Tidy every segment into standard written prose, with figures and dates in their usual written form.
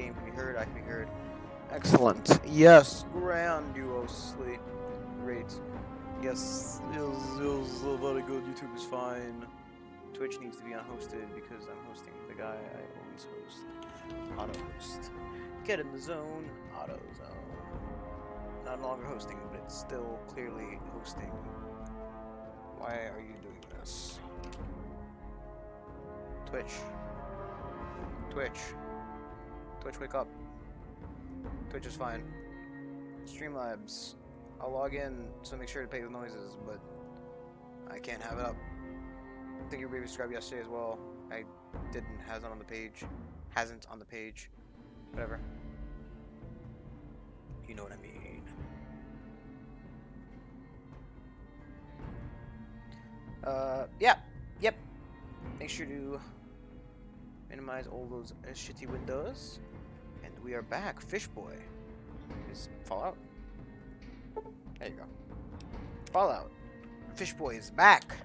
game can be heard. I can be heard. Excellent. Yes, grandiosely great. Yes, very good. YouTube is fine. Twitch needs to be unhosted because I'm hosting the guy I always host. Auto host. Get in the zone. Auto zone. Not longer hosting, but it's still clearly hosting. Why are you doing this? Twitch. Twitch. Twitch, wake up. Twitch is fine. Streamlabs. I'll log in, so make sure to pay the noises, but I can't have it up. I think your baby subscribed yesterday as well. I didn't, hasn't on the page. Hasn't on the page. Whatever. You know what I mean. Yeah. Yep. Make sure to minimize all those shitty windows. And we are back. Fishboy is Fallout. There you go. Fallout. Fishboy is back.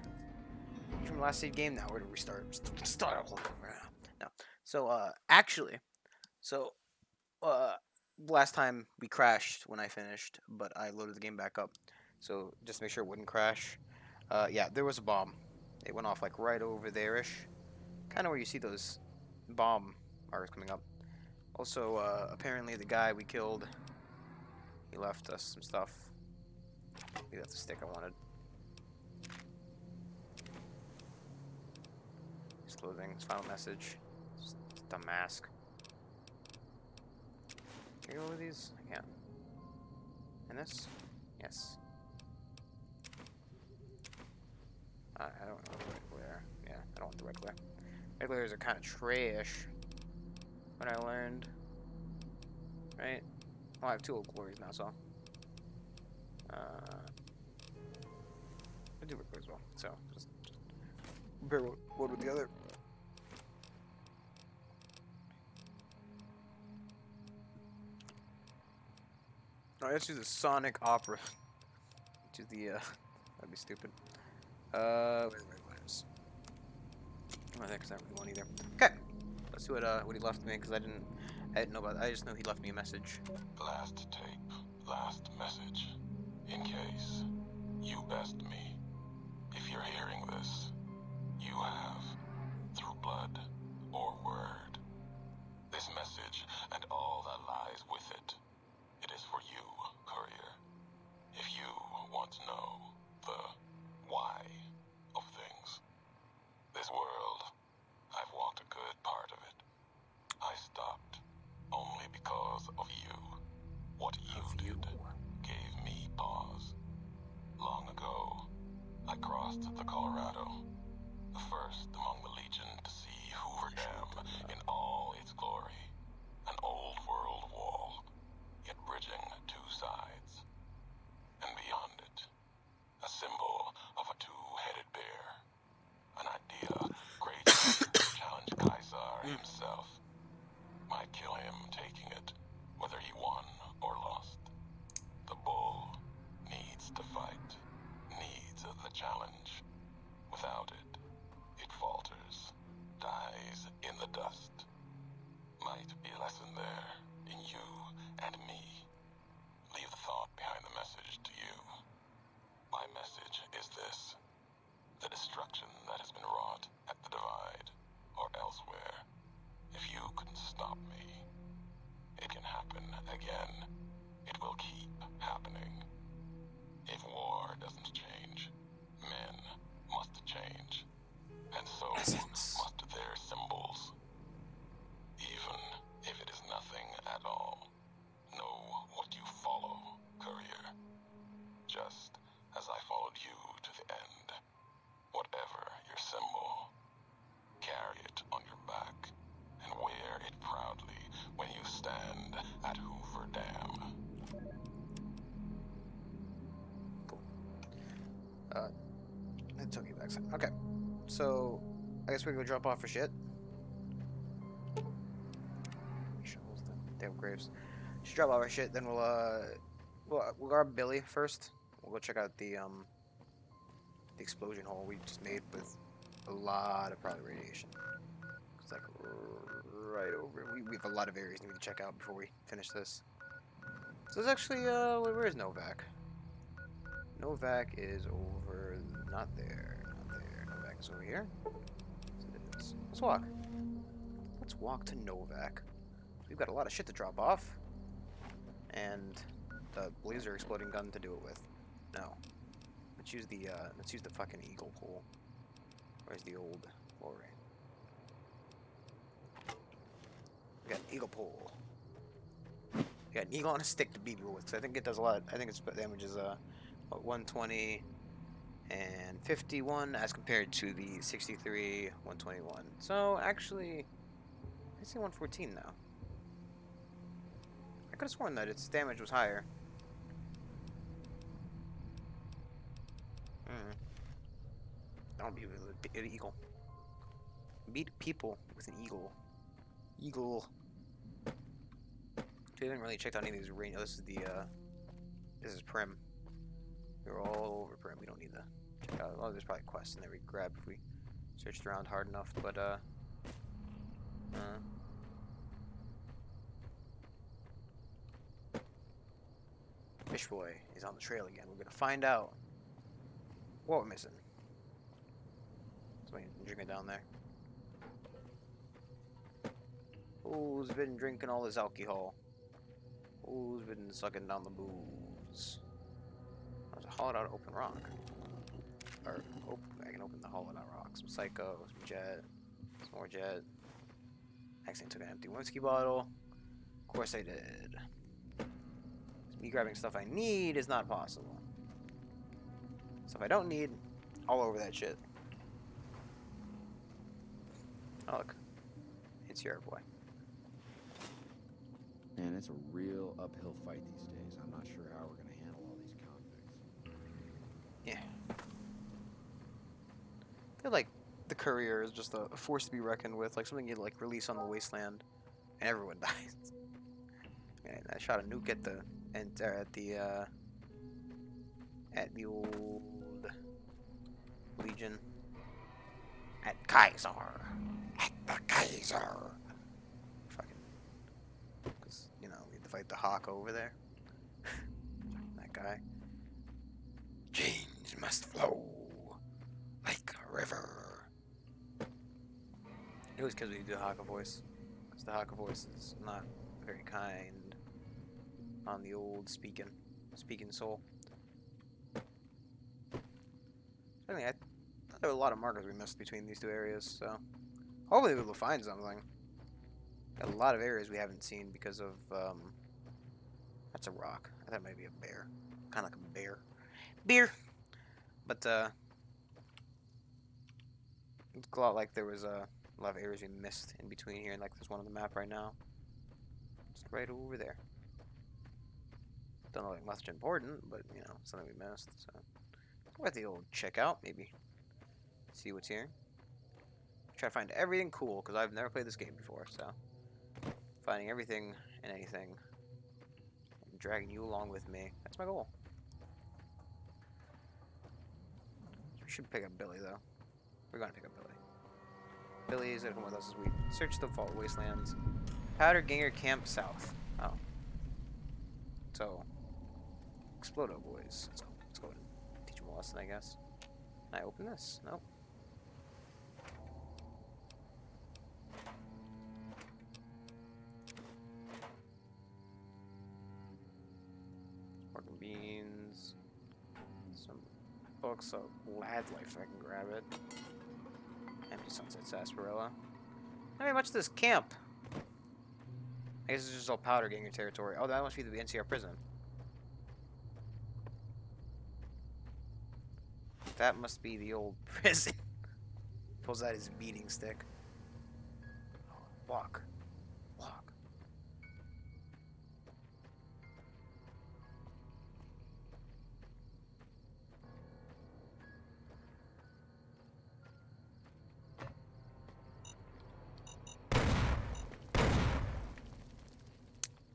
From last save game now. We're gonna restart. Start all over now. So actually, last time we crashed when I finished, but I loaded the game back up. So just to make sure it wouldn't crash. Yeah, there was a bomb. It went off like right over there-ish. Kind of where you see those bomb markers coming up. Also, apparently the guy we killed, he left us some stuff. Maybe that's the stick I wanted. He's closing his final message. Just a mask. Can you go over these? I can't. And this? Yes. I don't know the red glare. Yeah, I don't want the red glare. Red glares are kind of trash. What I learned. Right? Oh, I have 2 old glories now, so. I do red glare as well, so just compare one with the other. Alright, let's do the Sonic Opera. Which is the, that'd be stupid. Where's the red glares? I think that's not really one either. Okay. Let's see what he left me, because I didn't know about it. I just know he left me a message. Last tape, last message. In case you best me. If you're hearing this, you have, through blood or word, this message and all that lies with it. It is for you, courier. If you want to know the why of things. This world, I've walked a good part of it. I stopped only because of you. What you did gave me pause. Long ago, I crossed the Colorado, the first among the Legion to see Hoover Dam in all its glory. An old world wall, yet bridging 2 sides. And beyond it, a symbol of a 2-headed bear. An idea great enough to challenge Caesar himself. Might kill him taking it, whether he won or lost. The bull needs to fight, needs the challenge. Without it, it falters, dies in the dust. Might be a lesson there, in you and me. Leave the thought behind the message to you. My message is this. The destruction that has been wrought at the Divide, or elsewhere, if you couldn't stop me, it can happen again. It will keep happening. If war doesn't change, men must change. And so must their symbols. Even if it is nothing at all, know what you follow, courier. Just as I followed you to the end. Whatever your symbol, carry it on your back and wear it proudly when you stand at Hoover Dam. Cool. It took you back. Okay. So, I guess we go drop off for shit. Shovels, damn graves. Just drop off our shit, then we'll grab Billy first. We'll go check out the explosion hole we just made with a lot of probably radiation. It's like right over. We have a lot of areas we need to check out before we finish this. So there's actually, where is Novak? Novak is over, not there, not there. Novak is over here. Yes, it is. Let's walk. Let's walk to Novak. We've got a lot of shit to drop off. And the laser exploding gun to do it with. No. Let's use the fucking eagle pole. Where's the old glory? We got an eagle pole. We got an eagle on a stick to beat people with. So I think it does a lot. I think its damage is what, 120 and 51 as compared to the 63, 121. So actually, I see 114 now. I could have sworn that its damage was higher. Don't be with an eagle. Beat people with an eagle. Eagle. We haven't really checked out any of these range. Oh, this is the this is Prim. We're all over Prim. We don't need to check out. Oh, there's probably quests in there we grab if we searched around hard enough. But Fish Boy is on the trail again. We're gonna find out what we're missing. Somebody drinking down there. Who's been drinking all this alcohol? Who's been sucking down the booze? There's a hollowed out open rock. Or, I can open the hollowed out rock. Some Psycho, some Jet, some more Jet. Accidentally took an empty whiskey bottle. Of course I did. Me grabbing stuff I need is not possible. Stuff I don't need, all over that shit. Oh look, it's Sierra Boy. Man, it's a real uphill fight these days. I'm not sure how we're gonna handle all these convicts. Yeah. I feel like the courier is just a force to be reckoned with, like something you like release on the wasteland, and everyone dies. Man, I shot a nuke at the old Legion. At Kaiser. At the Kaiser. Fucking. Because, you know, we had to fight the Hawk over there. That guy. Change must flow like a river. It was because we do the Haka voice. Because the Haka voice is not very kind on the old speaking soul. Anyway, I thought there were a lot of markers we missed between these two areas, so hopefully we'll find something. Got a lot of areas we haven't seen because of that's a rock. I thought it might be a bear. Kinda like a bear. Beer! But it's a lot like there was a lot of areas we missed in between here, and like there's one on the map right now. Just right over there. Don't know like much important, but you know, something we missed, so worth the old checkout, maybe. See what's here. Try to find everything cool, because I've never played this game before, so finding everything and anything and dragging you along with me. That's my goal. We should pick up Billy though. We're gonna pick up Billy. Billy is gonna come with us as we search the Vault Wastelands. Powder Ganger Camp South. Oh. So Explodo boys. Let's go and teach them a lesson, I guess. Can I open this? Nope. Pork and beans. Some books of Lad's Life if I can grab it. Empty Sunset Sarsaparilla. Not very much to this camp. I guess it's just all Powder Ganger territory. Oh, that must be the NCR prison. That must be the old prison. Pulls out his beating stick. Oh, walk. Walk.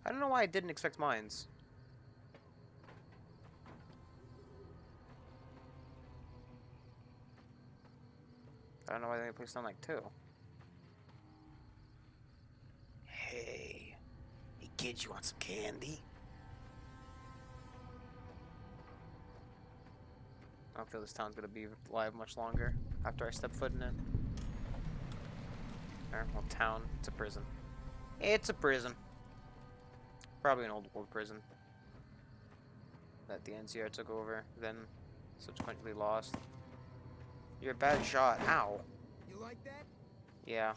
I don't know why I didn't expect mines. I don't know why they placed on like 2. Hey kids, you want some candy? I don't feel this town's gonna be alive much longer after I step foot in it. Or, well, town. It's a prison. It's a prison. Probably an old world prison that the NCR took over, then subsequently lost. You're a bad shot. Ow. You like that? Yeah.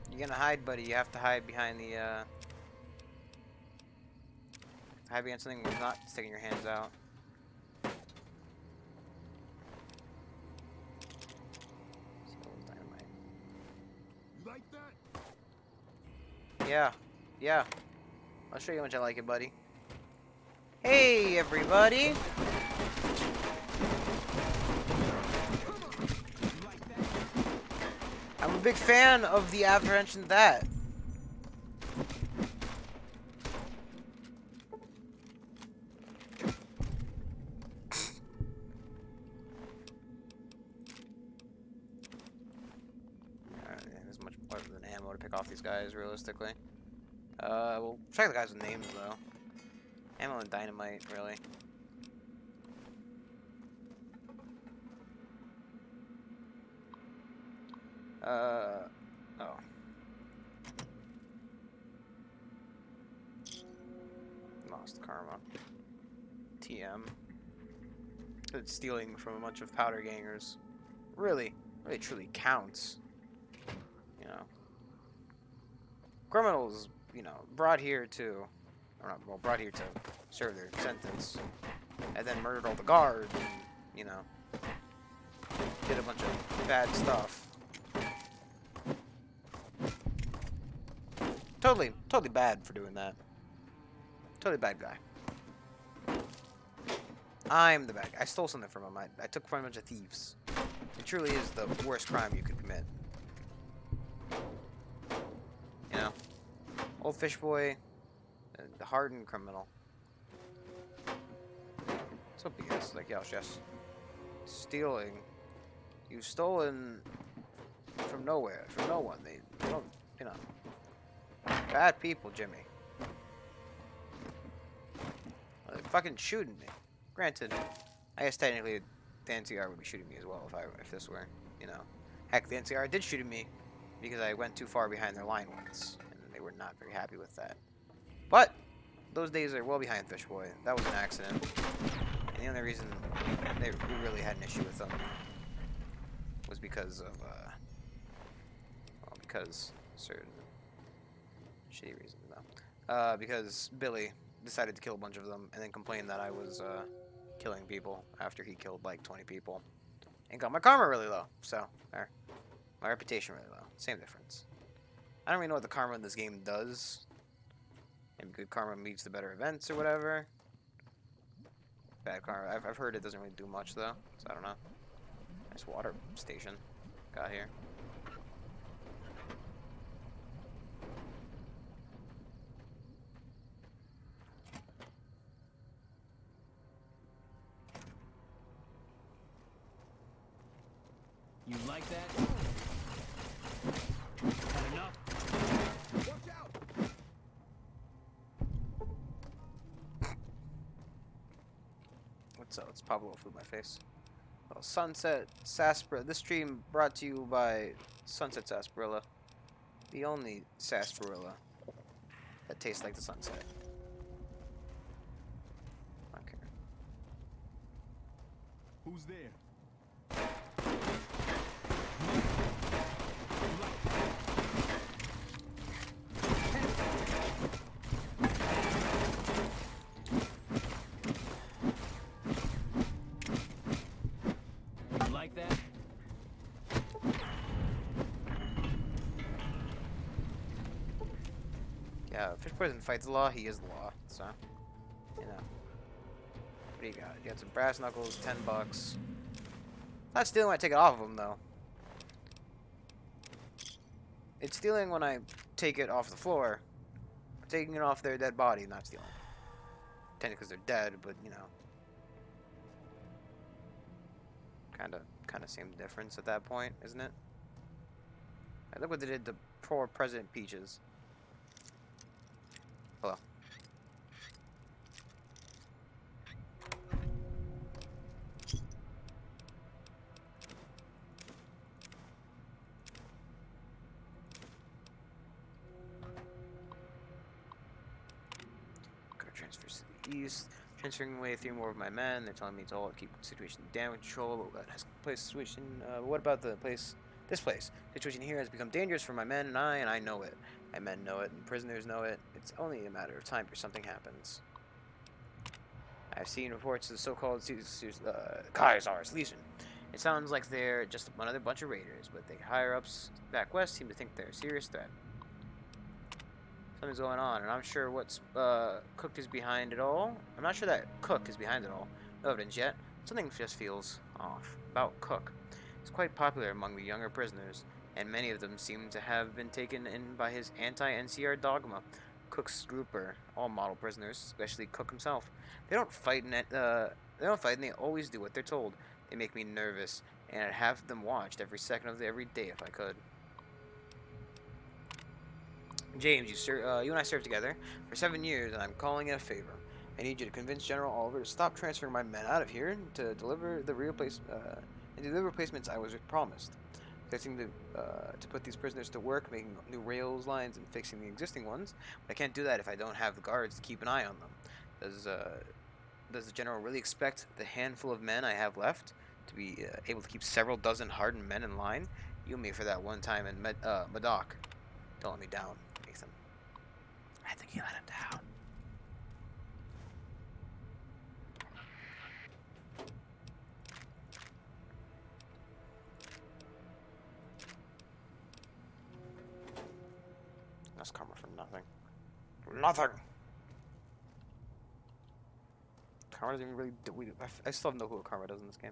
You're gonna hide, buddy. You have to hide behind the, hide behind something with not sticking your hands out. Dynamite. You like that? Yeah. Yeah. I'll show you how much I like it, buddy. Hey, everybody! I'm a big fan of the aforementioned that. There's much more than ammo to pick off these guys, realistically. We'll check the guys with names, though. Ammo and dynamite, really. Oh. Lost karma. TM. It's stealing from a bunch of powder gangers. Really truly counts. You know. Criminals, you know, brought here to, or not, well, brought here to serve their sentence, and then murdered all the guards, and, you know, did a bunch of bad stuff. Totally bad for doing that. Totally bad guy. I'm the bad guy. I stole something from him. I took from a bunch of thieves. It truly is the worst crime you could commit. You know? Old fish boy, the hardened criminal. So BS, like yes. Stealing. You've stolen from nowhere, from no one. They don't, you know. Bad people, Jimmy. Well, they're fucking shooting me. Granted, I guess technically the NCR would be shooting me as well if this were, you know. Heck, the NCR did shoot at me because I went too far behind their line once, and they were not very happy with that. But those days are well behind Fish Boy. That was an accident, and the only reason we really had an issue with them was because of well, because certain shitty reasons though. Because Billy decided to kill a bunch of them and then complained that I was killing people after he killed like 20 people and got my karma really low. So there, my reputation really low. Same difference. I don't really know what the karma in this game does. Maybe good karma leads to better events or whatever. Bad karma. I've heard it doesn't really do much though, so I don't know. Nice water station got here. You like that? Had enough? Watch out! What's up? It's Pablo Food my face. Well, Sunset Sarsaparilla. This stream brought to you by Sunset Sarsaparilla. The only sarsaparilla that tastes like the sunset. Okay. Who's there? Like that? Yeah, Fish Boy doesn't fight the law, he is the law, so, you know. What do you got? You got some brass knuckles, $10. Not stealing when I take it off of him, though. It's stealing when I take it off the floor. taking it off their dead body, not stealing. Technically, because they're dead, but you know, kind of same difference at that point, isn't it? Hey, look what they did to poor President Peaches. Hello. Transfers to the east. Transferring away 3 more of my men. They're telling me to all keep the situation in damage control. But that has place situation. What about the place? This place. The situation here has become dangerous for my men and I know it. My men know it, and prisoners know it. It's only a matter of time before something happens. I've seen reports of the so-called Kaiser's Legion. It sounds like they're just another bunch of raiders, but the higher-ups back west seem to think they're a serious threat. Something's going on, and I'm sure what's Cook is behind it all. I'm not sure that Cook is behind it all. No evidence yet. Something just feels off about Cook. He's quite popular among the younger prisoners, and many of them seem to have been taken in by his anti-NCR dogma. Cook's group are all model prisoners, especially Cook himself. They don't fight, and they always do what they're told. They make me nervous, and I'd have them watched every second of every day if I could. James, you and I served together for 7 years, and I'm calling it a favor. I need you to convince General Oliver to stop transferring my men out of here and to deliver the replacements I was promised. Expecting to put these prisoners to work, making new rails lines and fixing the existing ones. But I can't do that if I don't have the guards to keep an eye on them. Does the general really expect the handful of men I have left to be able to keep several dozen hardened men in line? You and me for that one time in Madoc. Don't let me down, Nathan. I think you let him down. That's karma for nothing. Nothing! Karma doesn't even really do. I still have no clue what karma does in this game.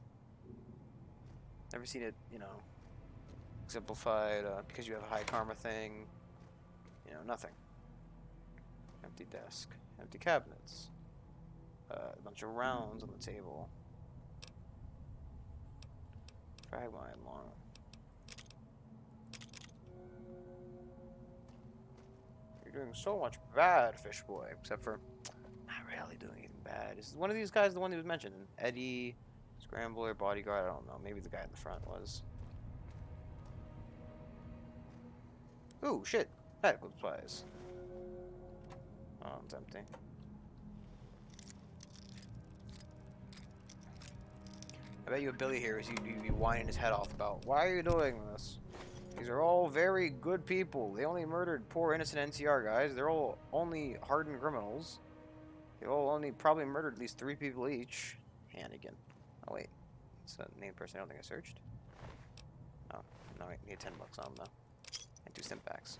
Never seen it, you know, exemplified because you have a high karma thing. You know, nothing. Empty desk. Empty cabinets. A bunch of rounds on the table. Fragmine long. You're doing so much bad, Fish Boy, except for not really doing anything bad. Is one of these guys the one who was mentioned? Eddie, Scrambler, Bodyguard, I don't know. Maybe the guy in the front was. Ooh, shit. Medical supplies. Oh, it's empty. I bet you a Billy here is you'd be whining his head off about, why are you doing this? These are all very good people. They only murdered poor innocent NCR guys. They're all only hardened criminals. They all only probably murdered at least 3 people each. Hannigan. Oh wait, it's a named person I don't think I searched. Oh, no, I need 10 bucks on them though. And 2 stimp packs.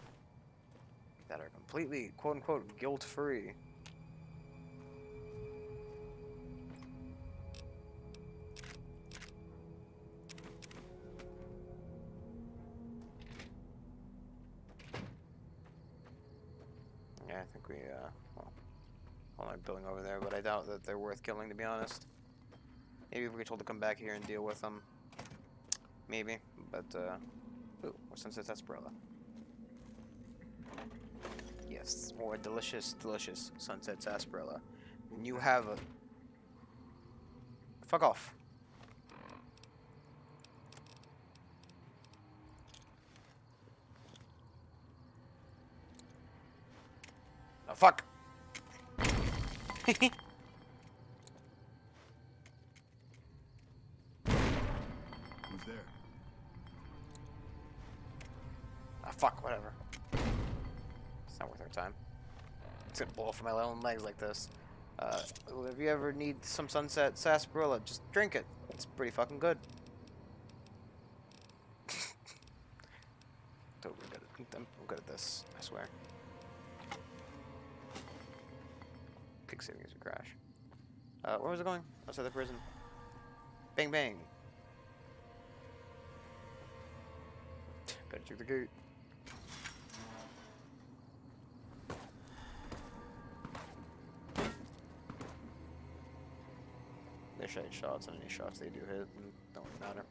That are completely, quote unquote, guilt free. Yeah, I think we, well, I'm building over there, but I doubt that they're worth killing, to be honest. Maybe if we get told to come back here and deal with them. Maybe, but, ooh, more Sunset Sarsaparilla. Yes, more delicious, delicious Sunset Sarsaparilla. And you have a... Fuck off. Oh, fuck. Who's there? Ah, fuck, whatever. It's not worth our time. It's gonna blow off my own legs like this. If you ever need some Sunset Sarsaparilla, just drink it. It's pretty fucking good. Totally good. I'm good at this, I swear. Kick saving as we crash. Where was it going? Outside the prison. Bang bang. Better check the gate. flashlight shots, and any shots they do hit don't really matter.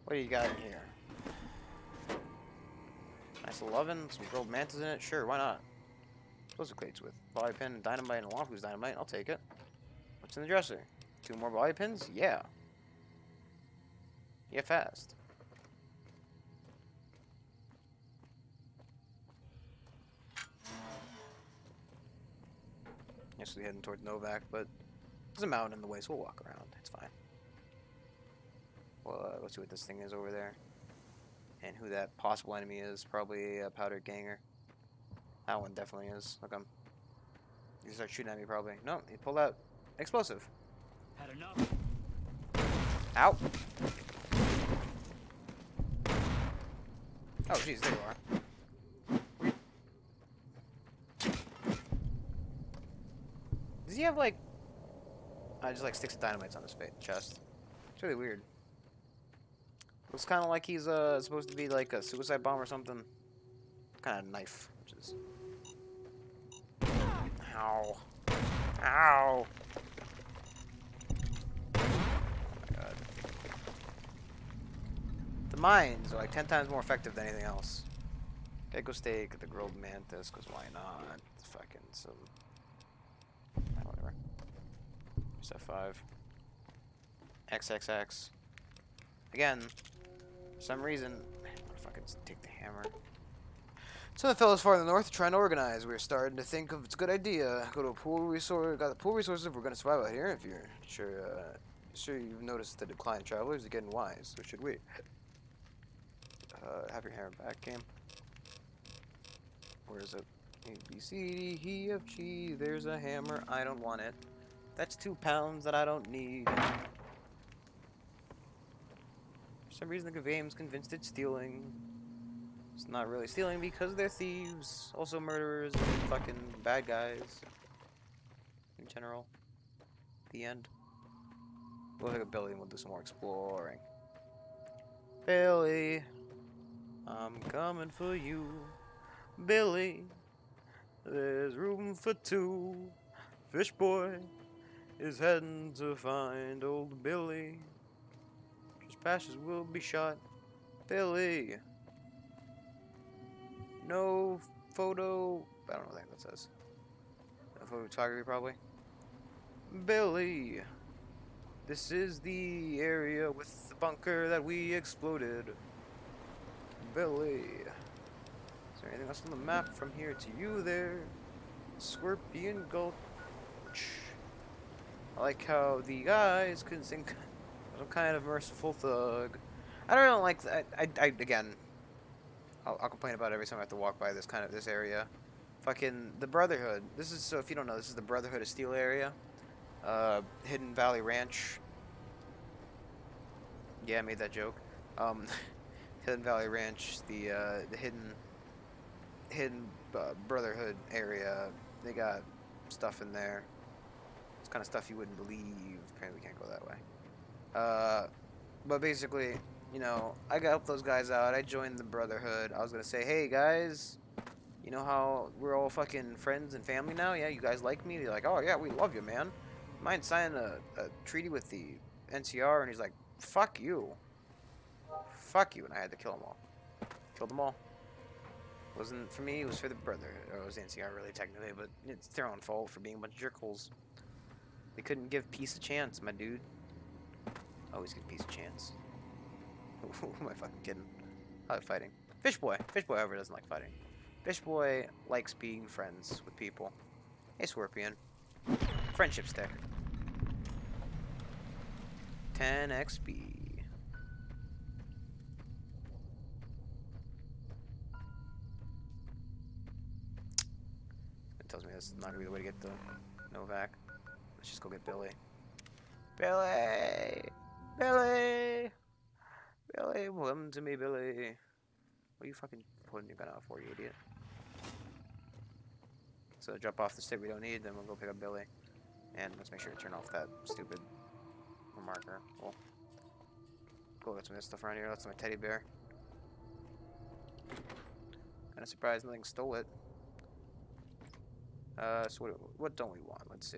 What do you got in here? Nice 11, some grilled mantas in it. Sure, why not? Explosive crates with bobby pin, dynamite, and long fuse dynamite. I'll take it. What's in the dresser? 2 more bobby pins? Yeah. Yeah, fast. Yes, we're heading towards Novak, but there's a mountain in the way, so we'll walk around. It's fine. Well, let's see what this thing is over there. And who that possible enemy is. Probably a powdered ganger. That one definitely is. Look, he starts shooting at me probably. No, he pulled out explosive. Had enough. Ow! Oh, jeez, there you are. Does he have like... just like sticks of dynamites on his chest. It's really weird. Looks kind of like he's supposed to be like a suicide bomb or something. Kind of knife, which is... Ow. Ow! Oh my god. The mines are like 10 times more effective than anything else. Gecko steak, the grilled mantis, because why not? It's fucking some... whatever. Just F5. XXX. Again, for some reason... If I could take the hammer. So the fellas farther north are trying to organize. We're starting to think of it's a good idea. Go to a pool resource. Got the pool resources if we're going to survive out here. If you're sure you've noticed the decline in travelers are getting wise. So should we? Have your hammer back, game. Where is it? A, B, C, D, E, F, G. There's a hammer. I don't want it. That's 2 pounds that I don't need. For some reason, the game's convinced it's stealing. It's not really stealing because they're thieves, also murderers, and fucking bad guys. In general. The end. We'll take a Billy and we'll do some more exploring. Billy, I'm coming for you. Billy, there's room for 2. Fish boy is heading to find old Billy. Trespassers will be shot. Billy. No photo... I don't know what that says. No photography, probably. Billy. This is the area with the bunker that we exploded. Billy. Is there anything else on the map from here to you there? Scorpion Gulch. I like how the guys can sing some kind of merciful thug. I don't like that. Again... I'll complain about it every time I have to walk by this area. Fucking the Brotherhood. This is, so if you don't know, this is the Brotherhood of Steel area. Hidden Valley Ranch. Yeah, I made that joke. Hidden Valley Ranch, the hidden Brotherhood area. They got stuff in there. It's kind of stuff you wouldn't believe. Apparently, we can't go that way. But basically. You know, I helped those guys out. I joined the Brotherhood. I was gonna say, hey guys, you know how we're all fucking friends and family now? Yeah, you guys like me? They're like, oh yeah, we love you, man. Mind signing a treaty with the NCR? And he's like, fuck you. Fuck you. And I had to kill them all. Killed them all. Wasn't for me, it was for the Brotherhood. Or it was the NCR really technically, but it's their own fault for being a bunch of jerkholes. They couldn't give peace a chance, my dude. Always give peace a chance. Who am I fucking kidding? I like fighting. Fish boy, however, doesn't like fighting. Fish boy likes being friends with people. Hey, Scorpion. Friendship stick. 10 XP. It tells me this is not gonna be the way to get the Novak. Let's just go get Billy. Billy! Billy! Billy, come to me, Billy. What are you fucking pulling your gun out for, you idiot? So drop off the stick we don't need, then we'll go pick up Billy. And let's make sure to turn off that stupid marker. Cool. Cool, got some of this stuff around here. That's my teddy bear. Kinda surprised nothing stole it. So what don't we want? Let's see.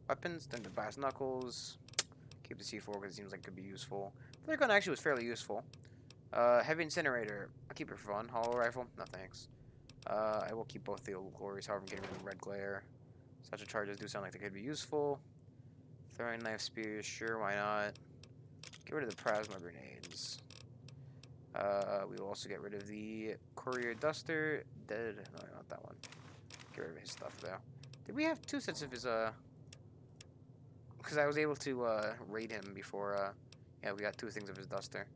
weapons, then the brass knuckles. Keep the C4 because it seems like it could be useful. Flare gun actually was fairly useful. Heavy incinerator. I'll keep it for fun. Hollow rifle. No thanks. I will keep both the old glories. However, I'm getting rid of red glare. Such a charges do sound like they could be useful. Throwing knife spears. Sure, why not? Get rid of the plasma grenades. We will also get rid of the courier duster. Dead. No, not that one. Get rid of his stuff though. Did we have 2 sets of his because I was able to raid him before yeah, we got 2 things of his duster.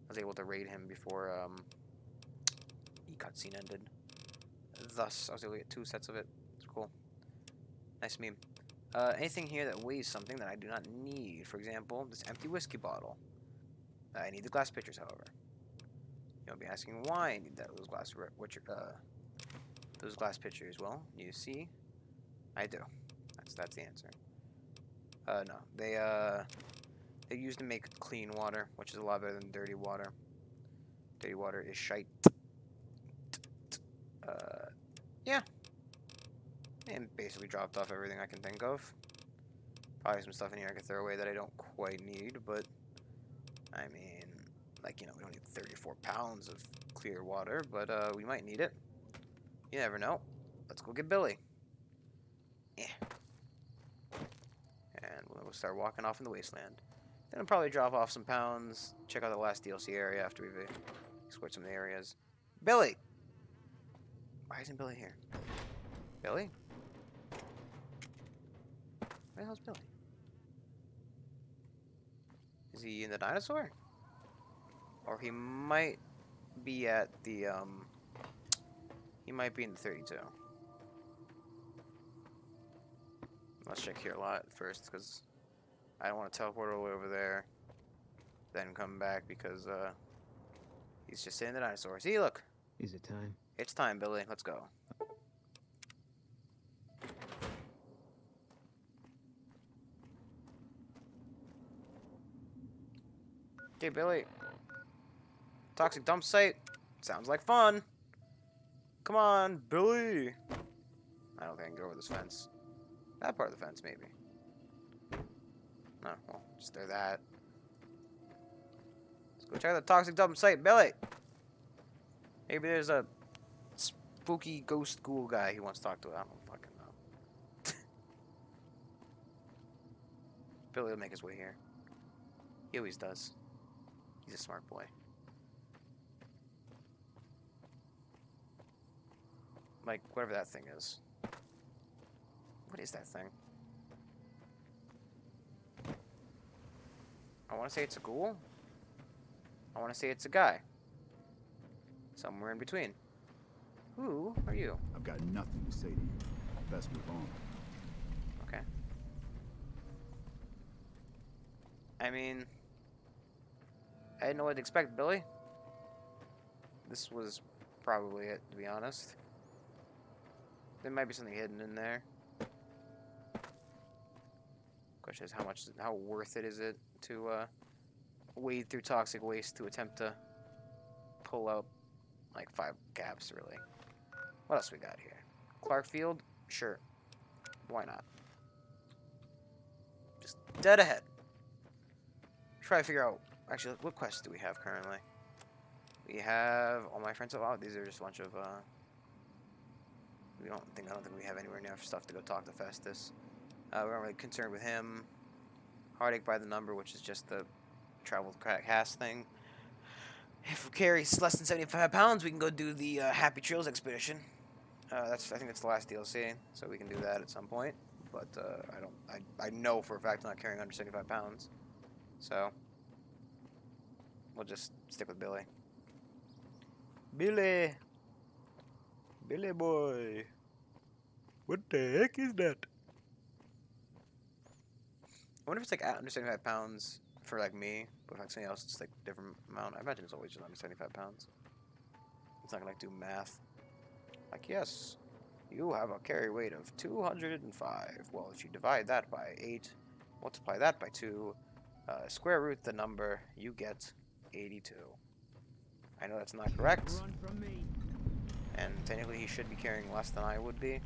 I was able to raid him before the cutscene ended. Thus, I was able to get 2 sets of it. It's cool. Nice meme. Anything here that weighs something that I do not need. For example, this empty whiskey bottle. I need the glass pitchers, however. You'll be asking why I need those glass pitchers. Well, you see, I do. That's the answer. No, they're used to make clean water, which is a lot better than dirty water. Dirty water is shite. Yeah. And basically dropped off everything I can think of. Probably some stuff in here I could throw away that I don't quite need, but I mean, like, you know, we don't need 34 pounds of clear water, but we might need it. You never know. Let's go get Billy. Yeah. And we'll start walking off in the wasteland. Then I'll probably drop off some pounds, check out the last DLC area after we've explored some of the areas. Billy! Why isn't Billy here? Billy? Where the hell's Billy? Is he in the dinosaur? Or he might be at the, he might be in the 32. Let's check here a lot first, because I don't want to teleport all the way over there, then come back, because, he's just sitting in the dinosaur. See, look! Is it time? It's time, Billy. Let's go. Okay, Billy. Toxic dump site. Sounds like fun. Come on, Billy. I don't think I can get over this fence. That part of the fence, maybe. No, well, just there that. Let's go check the toxic dump site, Billy. Maybe there's a spooky ghost ghoul guy he wants to talk to. I don't fucking know. Billy will make his way here. He always does. He's a smart boy. Like, whatever that thing is. What is that thing? I want to say it's a ghoul. I want to say it's a guy. Somewhere in between. Who are you? I've got nothing to say to you. Best move on. Okay. I mean, I didn't know what to expect, Billy. This was probably it, to be honest. There might be something hidden in there. Question is, how worth it is it to wade through toxic waste to attempt to pull out like 5 caps, really? What else we got here? Clark Field? Sure. Why not? Just dead ahead. Try to figure out, actually, what quests do we have currently? We have all my friends. Oh, these are just a bunch of I don't think we have anywhere near stuff to go talk to Festus. We aren't really concerned with him. Heartache by the number, which is just the travel cast thing. If we carry less than 75 pounds, we can go do the Happy Trails expedition. I think that's the last DLC, so we can do that at some point. But I know for a fact I'm not carrying under 75 pounds, so we'll just stick with Billy. Billy boy, what the heck is that? I wonder if it's like under 75 pounds for like me, but like something else, it's like a different amount. I imagine it's always just under 75 pounds. It's not gonna like do math. Like, yes, you have a carry weight of 205. Well, if you divide that by 8, multiply that by 2, square root the number, you get 82. I know that's not correct. Run from me. And technically he should be carrying less than I would be.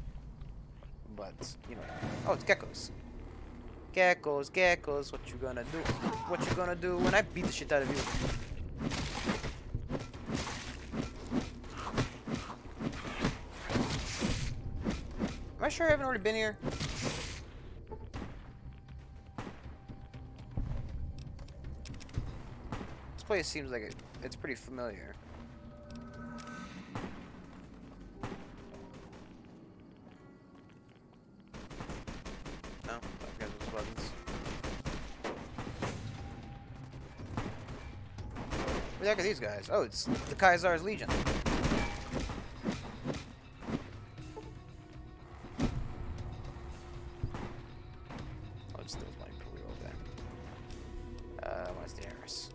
But, you know. Oh, it's geckos. Geckos, geckos, what you gonna do? What you gonna do when I beat the shit out of you? Am I sure I haven't already been here? This place seems like it's pretty familiar. No, I forgot those buttons. Where the heck are these guys? Oh, it's the Caesar's Legion. Oh, it's those money for real there. What's the Harris?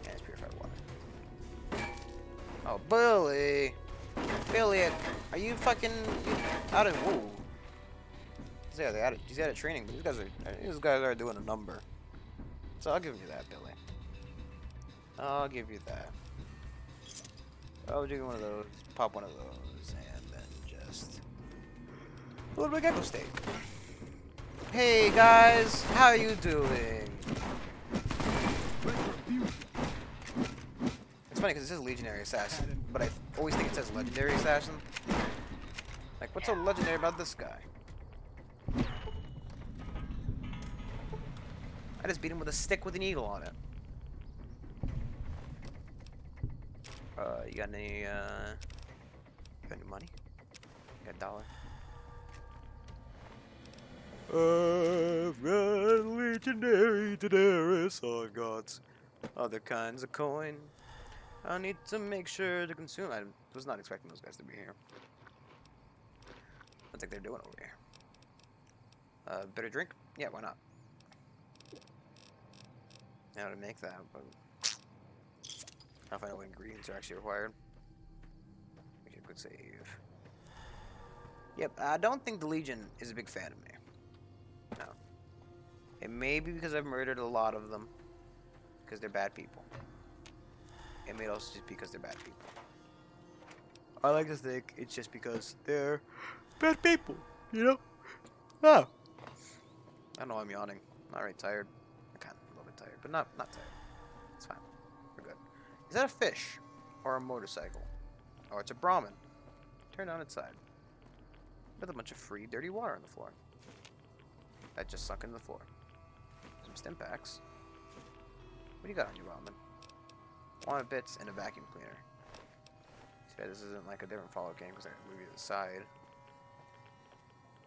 Yeah, it's purified water. Oh, Billy! Billy, are you fucking out of... Whoa. Yeah, he's out of training, but these guys are doing a number. So I'll give you that, Billy. I'll give you that. I'll do one of those, pop one of those, and then just a little bit of gecko steak. Hey guys, how you doing? It's funny because it says Legionary Assassin, but I always think it says Legendary Assassin. Like, what's so legendary about this guy? I just beat him with a stick with an eagle on it. You got any money? You got $1? I've got legendary Daenerys. Oh gods. Other kinds of coin. I need to make sure to consume. I was not expecting those guys to be here. I think they're doing over here. Better drink? Yeah, why not? Now to make that, but I'll find out what ingredients are actually required. Make a good save. Yep, I don't think the Legion is a big fan of me. No. It may be because I've murdered a lot of them. Because they're bad people. It may also just be because they're bad people. I like to think it's just because they're bad people, you know? Oh. I know I'm yawning. I'm already tired. I'm kind of a little bit tired, but not tired. It's fine. We're good. Is that a fish? Or a motorcycle? Or it's a Brahmin. Turn on its side. With a bunch of free, dirty water on the floor. That just sunk into the floor. Some stim packs. What do you got on you, Brahmin? Wanted bits and a vacuum cleaner. See, this isn't like a different Fallout game because I can move you to the side.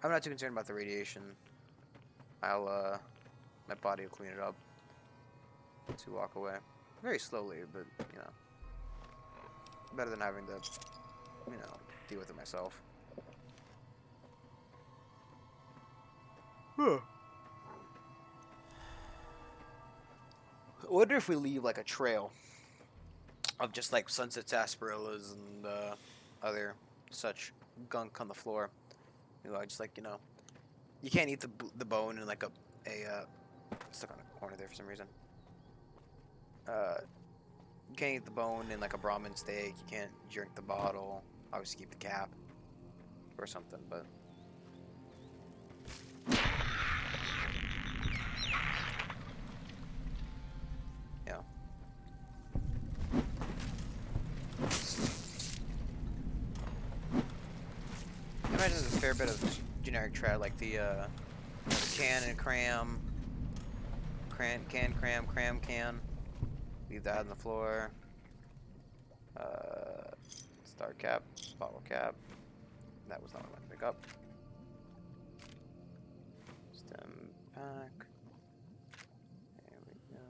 I'm not too concerned about the radiation. I'll, my body will clean it up. To walk away. Very slowly, but, you know. Better than having to, you know, deal with it myself. Huh. I wonder if we leave, like, a trail of just, like, sunset sarsaparillas and, other such gunk on the floor. You know, just, like, you know, you can't eat the bone in, like, stuck on a corner there for some reason. You can't eat the bone in like a Brahmin steak. You can't drink the bottle. Obviously keep the cap or something, but yeah. I imagine there's a fair bit of generic trad like the can and cram, can. Leave that on the floor. Star cap, bottle cap. That was not what I wanted to pick up. Stem pack. There we go.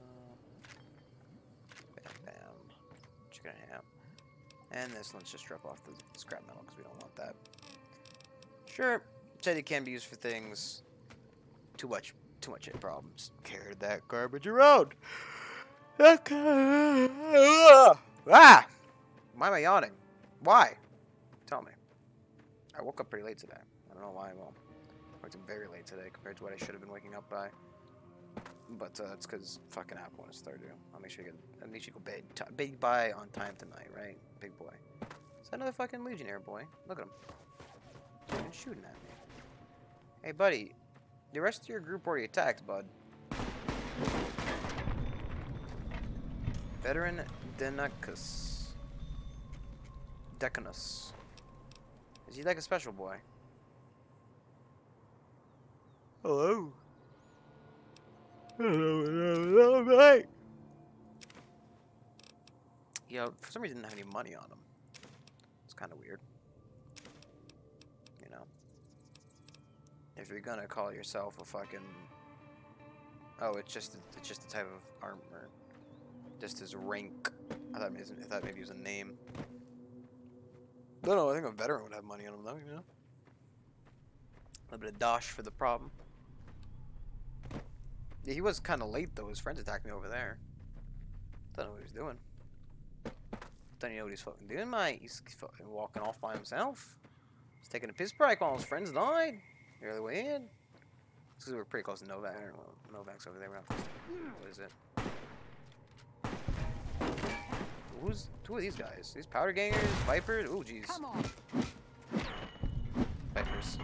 Bam, bam. Chicken and ham. And this, let's just strip off the scrap metal because we don't want that. Sure, said it can be used for things. Too much problems. Carry that garbage around. Ah! Why am I yawning? Why? Tell me. I woke up pretty late today. I don't know why. Well, I worked very late today compared to what I should have been waking up by. But it's because fucking Apple when it's third due. I'll make sure you go big buy on time tonight, right? Big boy. Is that another fucking Legionnaire boy? Look at him. He's fucking shooting at me. Hey, buddy. The rest of your group already attacked, bud. Veteran Decanus. Decanus. Is he like a special boy? Hello. Hello, mate. Yeah, for some reason didn't have any money on him. It's kind of weird. You know. If you're gonna call yourself a fucking... Oh, it's just a type of armor. Just his rank. I thought maybe it was a name. No, I think a veteran would have money on him though, you know? A little bit of dosh for the problem. Yeah, he was kind of late though. His friends attacked me over there. Don't know what he was doing. Don't you know what he's fucking doing, mate? He's fucking walking off by himself. He's taking a piss break while his friends died. Really weird. Because we're pretty close to Novak. Well, Novak's over there. We're not close to... What is it? Who are these guys? These powder gangers? Vipers? Oh, jeez. Come on. Vipers.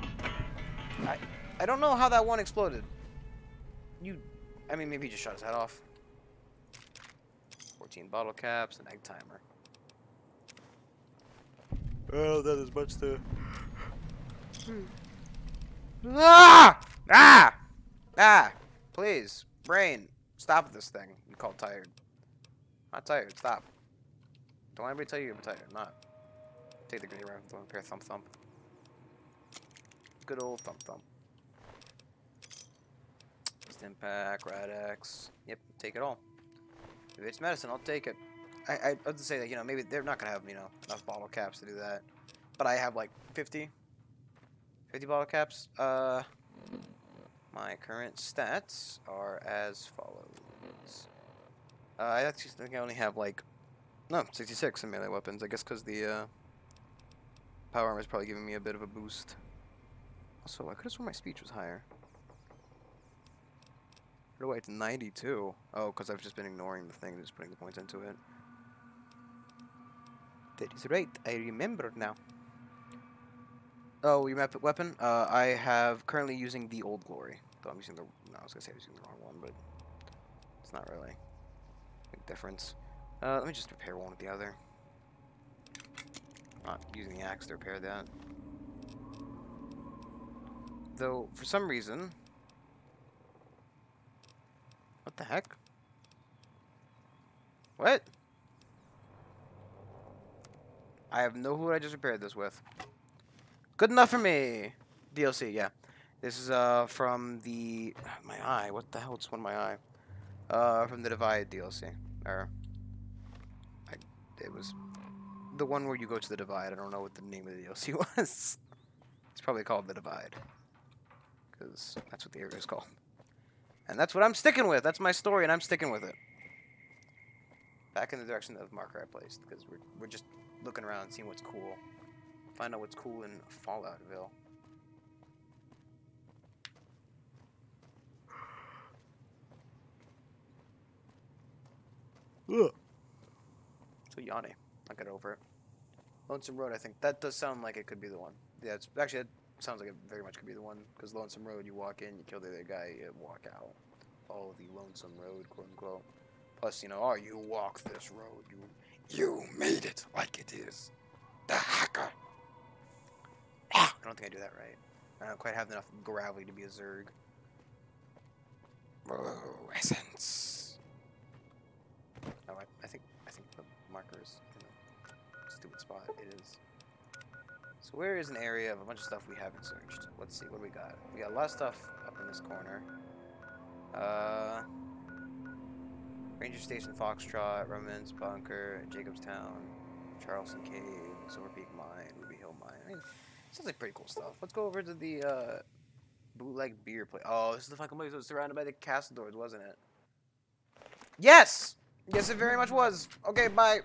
I don't know how that one exploded. I mean, maybe he just shot his head off. 14 bottle caps, an egg timer. Well, that is much to... Ah! Ah! Ah! Please, brain, stop this thing. You called tired. Not tired, stop. Don't let anybody tell you you're tired. I'm not. Take the grenade rifle, pair thump thump. Good old thump thump. Stimpack, Rad-X. Yep, take it all. If it's medicine, I'll take it. I'd have to say that, you know, maybe they're not gonna have, you know, enough bottle caps to do that. But I have like 50 bottle caps. My current stats are as follows. I actually think I only have like, no, 66 in melee weapons. I guess because the power armor is probably giving me a bit of a boost. Also, I could have sworn my speech was higher. Where do I? It's 92. Oh, because I've just been ignoring the thing and just putting the points into it. That is right. I remember now. Oh, your weapon? I have currently using the Old Glory. Though I'm using the... No, I was going to say I was using the wrong one, but it's not really a big difference. Let me just repair one with the other. Not using the axe to repair that. Though, for some reason... What the heck? What? I have no clue what I just repaired this with. Good enough for me. DLC, yeah. This is from the my eye. What the hell? It's one in my eye. From the Divide DLC. Or it was the one where you go to the Divide. I don't know what the name of the DLC was. It's probably called the Divide, because that's what the area is called. And that's what I'm sticking with. That's my story, and I'm sticking with it. Back in the direction of marker I placed, because we're just looking around, seeing what's cool. Find out what's cool in Falloutville. Ugh. So Yanni, I'll get over it. Lonesome Road, I think that does sound like it could be the one. Yeah, it's actually it sounds like it very much could be the one, because Lonesome Road, you walk in, you kill the other guy, you walk out. Follow the Lonesome Road, quote unquote. Plus, you know, oh, you walk this road, you made it like it is. The hacker. Ah, I don't think I do that right. I don't quite have enough gravity to be a Zerg. Oh, essence. Oh, I think the marker is in a stupid spot. It is. So where is an area of a bunch of stuff we haven't searched? Let's see what we got. We got a lot of stuff up in this corner. Ranger Station, Foxtrot, Remnants, Bunker, Jacobstown, Charleston Cave, Silver Peak Mine, Ruby Hill Mine. I mean, sounds like pretty cool stuff. Let's go over to the bootleg beer place. Oh, this is the fucking place that was surrounded by the castle doors, wasn't it? Yes! Yes, it very much was. Okay, bye.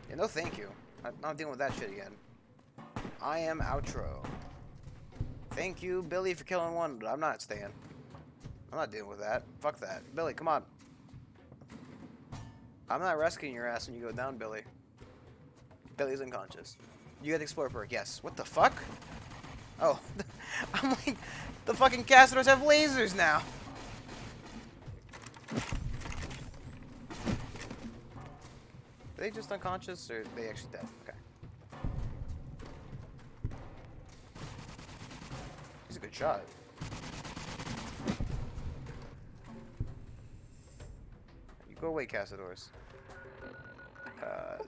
Yeah, no thank you. I'm not dealing with that shit again. I am outro. Thank you, Billy, for killing one, but I'm not staying. I'm not dealing with that. Fuck that. Billy, come on. I'm not rescuing your ass when you go down, Billy. Billy's unconscious. You got the Explorer perk, yes. What the fuck? Oh, I'm like, the fucking Castors have lasers now. Are they just unconscious, or are they actually dead? Okay. He's a good shot. You go away, Castors.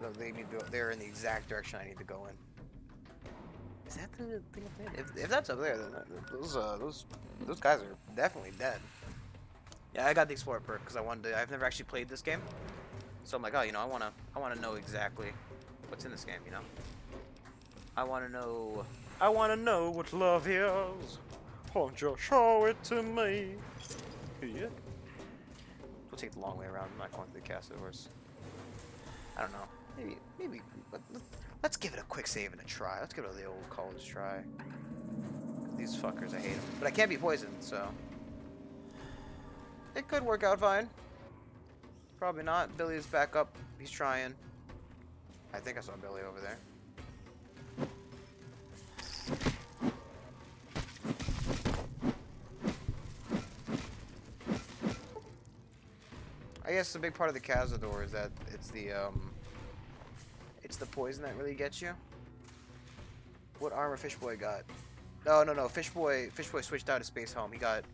No, they need to go. They're in the exact direction I need to go in. Is that the thing up there? If that's up there, then those guys are definitely dead. Yeah, I got the Explorer perk because I wanted to. I've never actually played this game, so I'm like, oh, you know, I wanna know exactly what's in this game. You know, I wanna know what love is. Won't you show it to me? Yeah. We'll take the long way around. I'm not going through the Castors. I don't know. Maybe. Let's give it a quick save and a try. Let's give it the old college try. These fuckers, I hate them. But I can't be poisoned, so it could work out fine. Probably not. Billy is back up. He's trying. I think I saw Billy over there. I guess the big part of the Cazador is that it's the poison that really gets you. What armor Fishboy got? No. Fishboy switched out of Space Home. He's got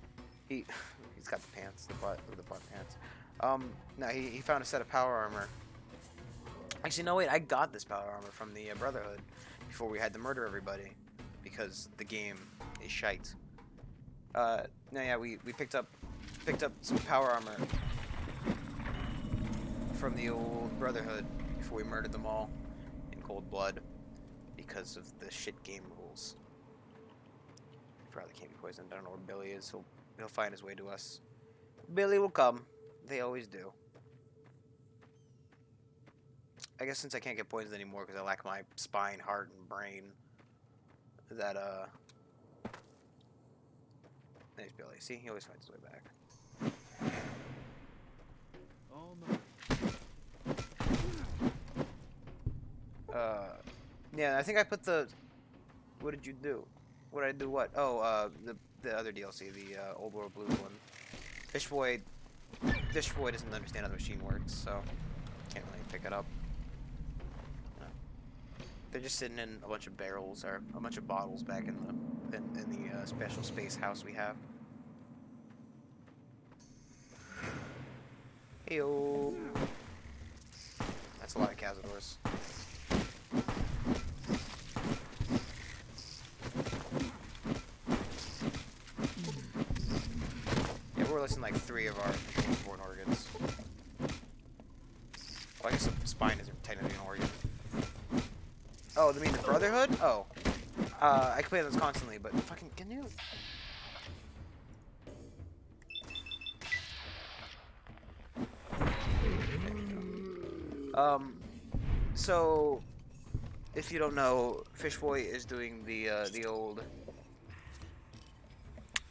the pants, the butt pants. No, he found a set of power armor. Actually, no, wait, I got this power armor from the Brotherhood before we had to murder everybody because the game is shite. No, yeah, we picked up some power armor from the old Brotherhood before we murdered them all in cold blood because of the shit game rules. Probably can't be poisoned. I don't know where Billy is. He'll find his way to us. Billy will come. They always do. I guess since I can't get poisoned anymore because I lack my spine, heart, and brain, that there's Billy. See, he always finds his way back. Oh no. Yeah, I think I put the. What did you do? What did I do? What? Oh, the other DLC, the Old World Blue one. Fishboy doesn't understand how the machine works, so can't really pick it up. No. They're just sitting in a bunch of barrels or a bunch of bottles back in the special space house we have. Heyo. That's a lot of Cazadors. Yeah, we're missing like 3 of our born organs. Well, I guess the spine isn't technically an organ. Oh, you mean the Brotherhood? Oh. I can play those constantly, but fucking, can you? So, if you don't know, Fishboy is doing the old.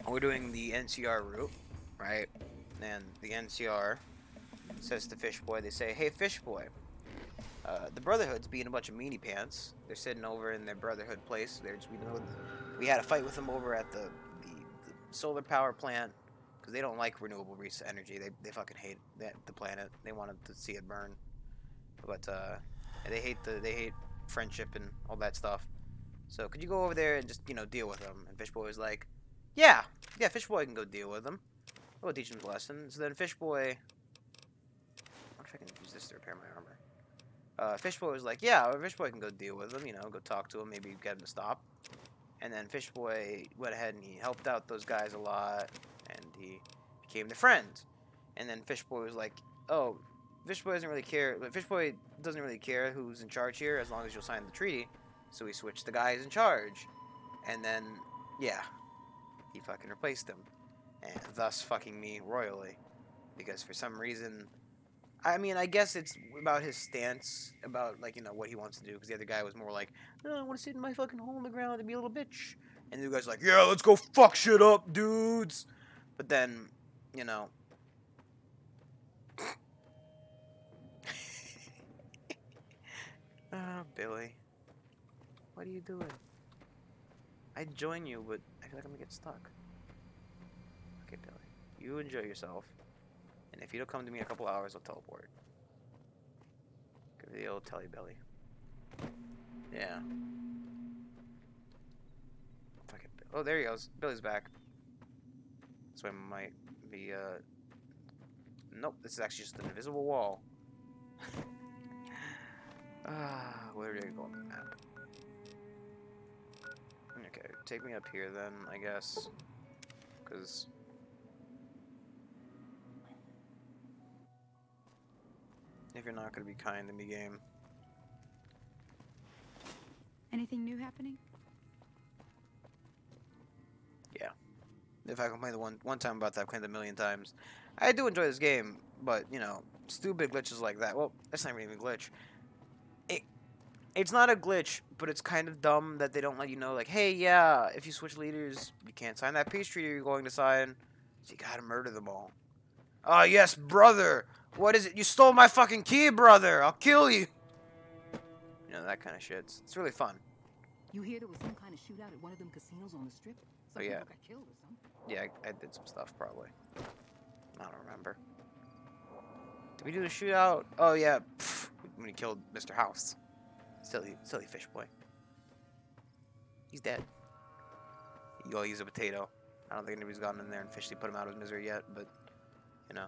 We're doing the NCR route, right? And the NCR says to Fishboy, they say, "Hey, Fishboy, the Brotherhood's being a bunch of meanie pants. They're sitting over in their Brotherhood place. We had a fight with them over at the solar power plant because they don't like renewable energy. They fucking hate the planet. They wanted to see it burn, but they hate friendship and all that stuff. So could you go over there and just deal with them?" And Fishboy was like, "Yeah, Fishboy can go deal with them. I will teach him a lesson." So then Fishboy, I wonder if I can use this to repair my armor. Fishboy was like, "Yeah, Fishboy can go deal with them. Go talk to him, maybe get him to stop." And then Fishboy went ahead and he helped out those guys a lot, and he became their friend. And then Fishboy was like, "Oh, Fishboy doesn't really care. Fishboy doesn't really care who's in charge here as long as you'll sign the treaty." So he switched the guys in charge, and then yeah, he fucking replaced him, and thus fucking me royally, because for some reason, I mean, I guess it's about his stance about what he wants to do. Because the other guy was more like, "No, I want to sit in my fucking hole in the ground and be a little bitch," and the guy's like, "Yeah, let's go fuck shit up, dudes." But then, Billy. What are you doing? I'd join you, but I feel like I'm gonna get stuck. Okay, Billy. You enjoy yourself. And if you don't come to me in a couple hours, I'll teleport. Give me the old telly belly. Yeah. Fucking. Oh, there he goes. Billy's back. So I might be, Nope, this is actually just an invisible wall. Where did I go on the map? Okay, take me up here then, I guess. Because... if you're not going to be kind to me, game. Anything new happening? Yeah. If I complained the one time about that, I've complained a million times. I do enjoy this game, but, you know, stupid glitches like that. Well, that's not even a glitch. It's not a glitch, but it's kind of dumb that they don't let you know, like, hey, yeah, if you switch leaders, you can't sign that peace treaty you're going to sign, so you gotta murder them all. Oh, yes, brother! What is it? You stole my fucking key, brother! I'll kill you! You know, that kind of shit. It's really fun. You hear there was some kind of shootout at one of them casinos on the strip? Some Oh, yeah. people got killed or something. Yeah, I did some stuff, probably. I don't remember. Did we do the shootout? Oh, yeah. Pfft, when he killed Mr. House. Silly fish boy. He's dead. You all use a potato. I don't think anybody's gotten in there and officially put him out of his misery yet, but, you know.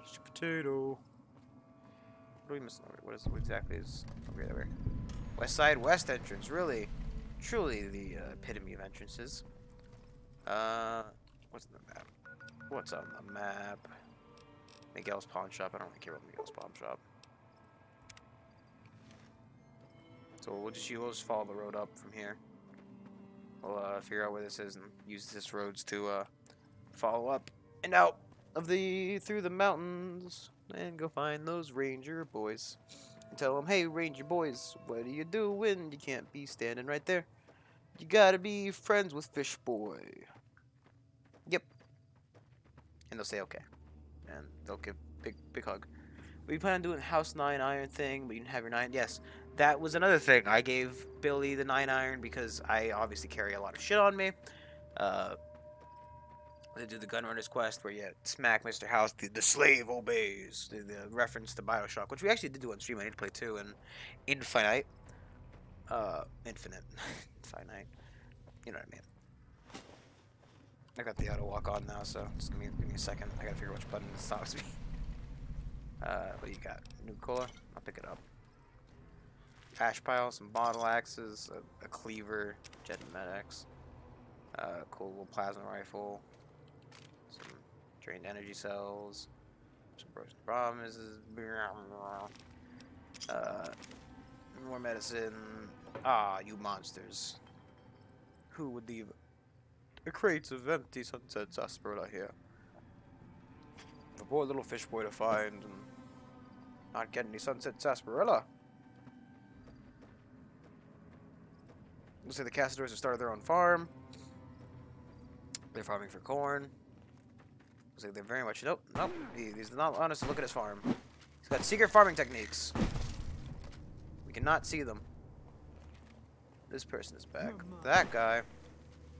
Just a potato. What are we missing over? What exactly is over here? West Side West entrance, really. Truly the epitome of entrances. What's on the map? What's on the map? Miguel's Pawn Shop. I don't really care about Miguel's Pawn Shop. So we'll just follow the road up from here. We'll figure out where this is and use this roads to follow up and out of through the mountains and go find those ranger boys and tell them, hey, ranger boys, what do you do when you can't be standing right there? You gotta be friends with Fish Boy. Yep. And they'll say okay, and they'll give big hug. We plan on doing House 9 iron thing, but you didn't have your 9. Yes, that was another thing. I gave Billy the 9 iron because I obviously carry a lot of shit on me. They do the Gunrunner's quest where you smack Mr. House, the slave obeys. The reference to Bioshock, which we actually did do on stream. I need to play too, and Infinite. Infinite. Finite. You know what I mean. I got the auto walk on now, so just give me a second. I gotta figure which button stops me. What do you got? New cola? I'll pick it up. Ash pile, some bottle axes, a cleaver, jet medics, cool little plasma rifle, some drained energy cells, some broken promises, more medicine. Ah, you monsters. Who would leave the crates of empty Sunset Sarsaparilla here? The poor little fish boy to find and not get any Sunset Sarsaparilla. Looks like the Castadors have started their own farm. They're farming for corn. Looks like they're very much... Nope. He's not honest. Look at his farm. He's got secret farming techniques. We cannot see them. This person is back. That guy...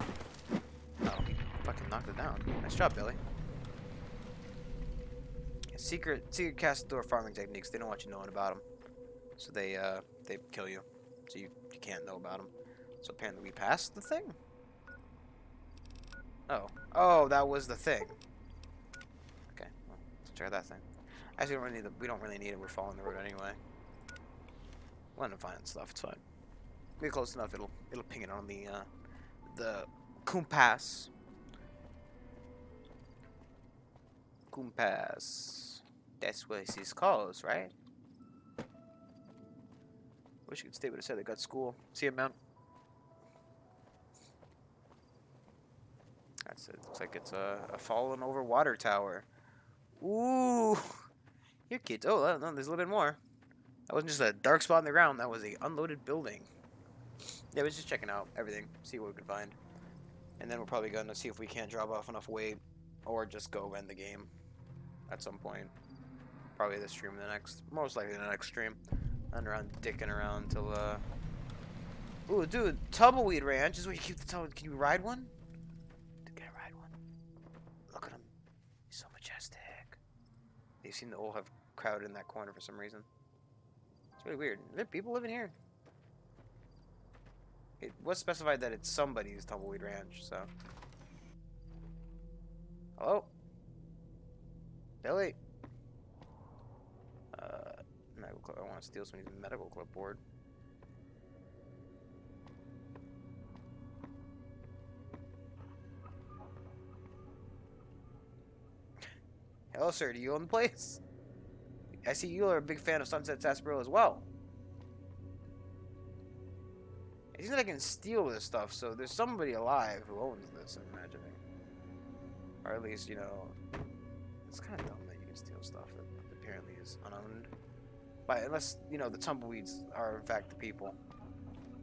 Oh, he fucking knocked it down. Nice job, Billy. Secret Castador farming techniques. They don't want you knowing about them. So they kill you. So you can't know about them. So apparently we passed the thing? Oh, that was the thing. Okay, well, let's try that thing. Actually, we don't really need it. We're following the road anyway. We'll end up finding stuff. It's fine. We're close enough. It'll ping it on the compass. Compass. That's what it's called, right? Wish you could stay with us. Said they got school. See you, man. That's it. Looks like it's a fallen over water tower. Ooh, your kids. Oh, no, there's a little bit more. That wasn't just a dark spot in the ground. That was a unloaded building. Yeah, we're just checking out everything, see what we can find, and then we're probably gonna see if we can't drop off enough weight, or just go end the game at some point. Probably this stream, most likely the next stream. Running around, dicking around till, Ooh, dude, Tumbleweed Ranch is where you keep the tumbleweed. Can you ride one? Dude, can I ride one? Look at him. He's so majestic. They seem to all have crowded in that corner for some reason. It's really weird. Are there people living here? It was specified that it's somebody's Tumbleweed Ranch, so. Hello? Billy? Medical clip. I want to steal somebody's medical clipboard. Hello, sir. Do you own the place? I see you are a big fan of Sunset Sarsaparilla as well. It seems like I can steal this stuff, so there's somebody alive who owns this, I'm imagining. Or at least, you know, it's kind of dumb that you can steal stuff that apparently is unowned. But unless, you know, the tumbleweeds are in fact the people.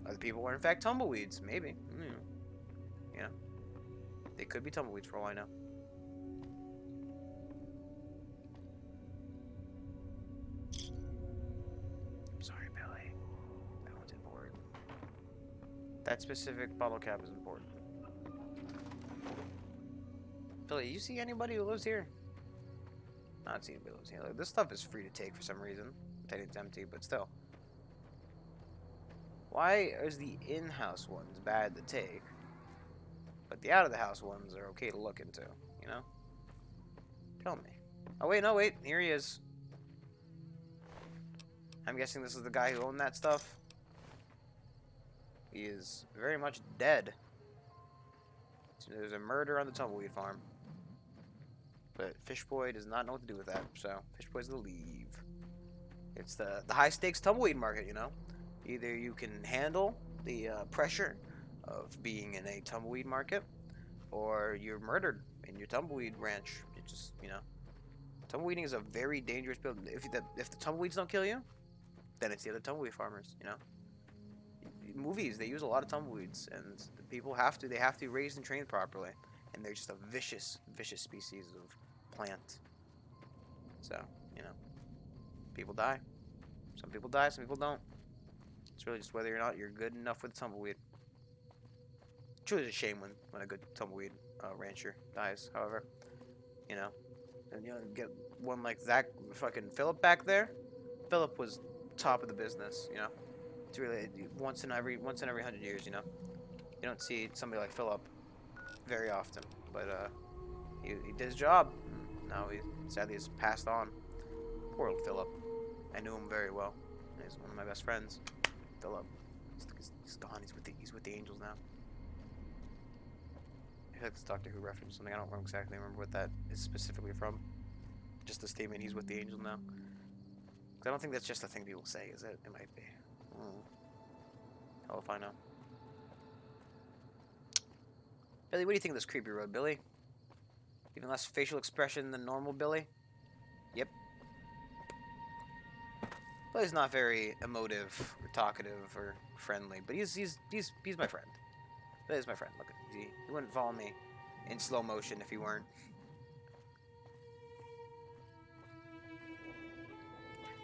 Or the people are in fact tumbleweeds, maybe. You know, they could be tumbleweeds for all I know. I'm sorry, Billy. That one's important. That specific bottle cap is important. Billy, you see anybody who lives here? Not seeing anybody who lives here. Like, this stuff is free to take for some reason. It's empty, but still. Why is the in-house ones bad to take, but the out-of-the-house ones are okay to look into, you know? Tell me. Oh, wait, no, wait. Here he is. I'm guessing this is the guy who owned that stuff. He is very much dead. So there's a murder on the Tumbleweed farm. But Fishboy does not know what to do with that, so Fishboy's gonna leave. It's the high-stakes tumbleweed market, you know? Either you can handle the pressure of being in a tumbleweed market, or you're murdered in your tumbleweed ranch. You just, you know, tumbleweeding is a very dangerous business. If the tumbleweeds don't kill you, then it's the other tumbleweed farmers, you know? Movies, they use a lot of tumbleweeds, and the people have to be raised and trained properly. And they're just a vicious, vicious species of plant. So, you know, people die. Some people die, some people don't. It's really just whether or not you're good enough with tumbleweed. It's really a shame when a good tumbleweed rancher dies, however. You know, and you know, get one like that fucking Philip back there. Philip was top of the business, you know. It's really once in every 100 years, you know. You don't see somebody like Philip very often, but he did his job. Now he sadly has passed on. Poor old Philip. I knew him very well. He's one of my best friends. Philip. He's gone. He's with the Angels now. I feel like this Doctor Who reference something. I don't exactly remember what that is specifically from. Just the statement, he's with the Angels now. Because I don't think that's just a thing people say, is it? It might be. Hell if I know. Billy, what do you think of this creepy road, Billy? Even less facial expression than normal, Billy? Yep. Billy's not very emotive or talkative or friendly, but he's my friend. Billy's my friend. Look, he wouldn't follow me in slow motion if he weren't.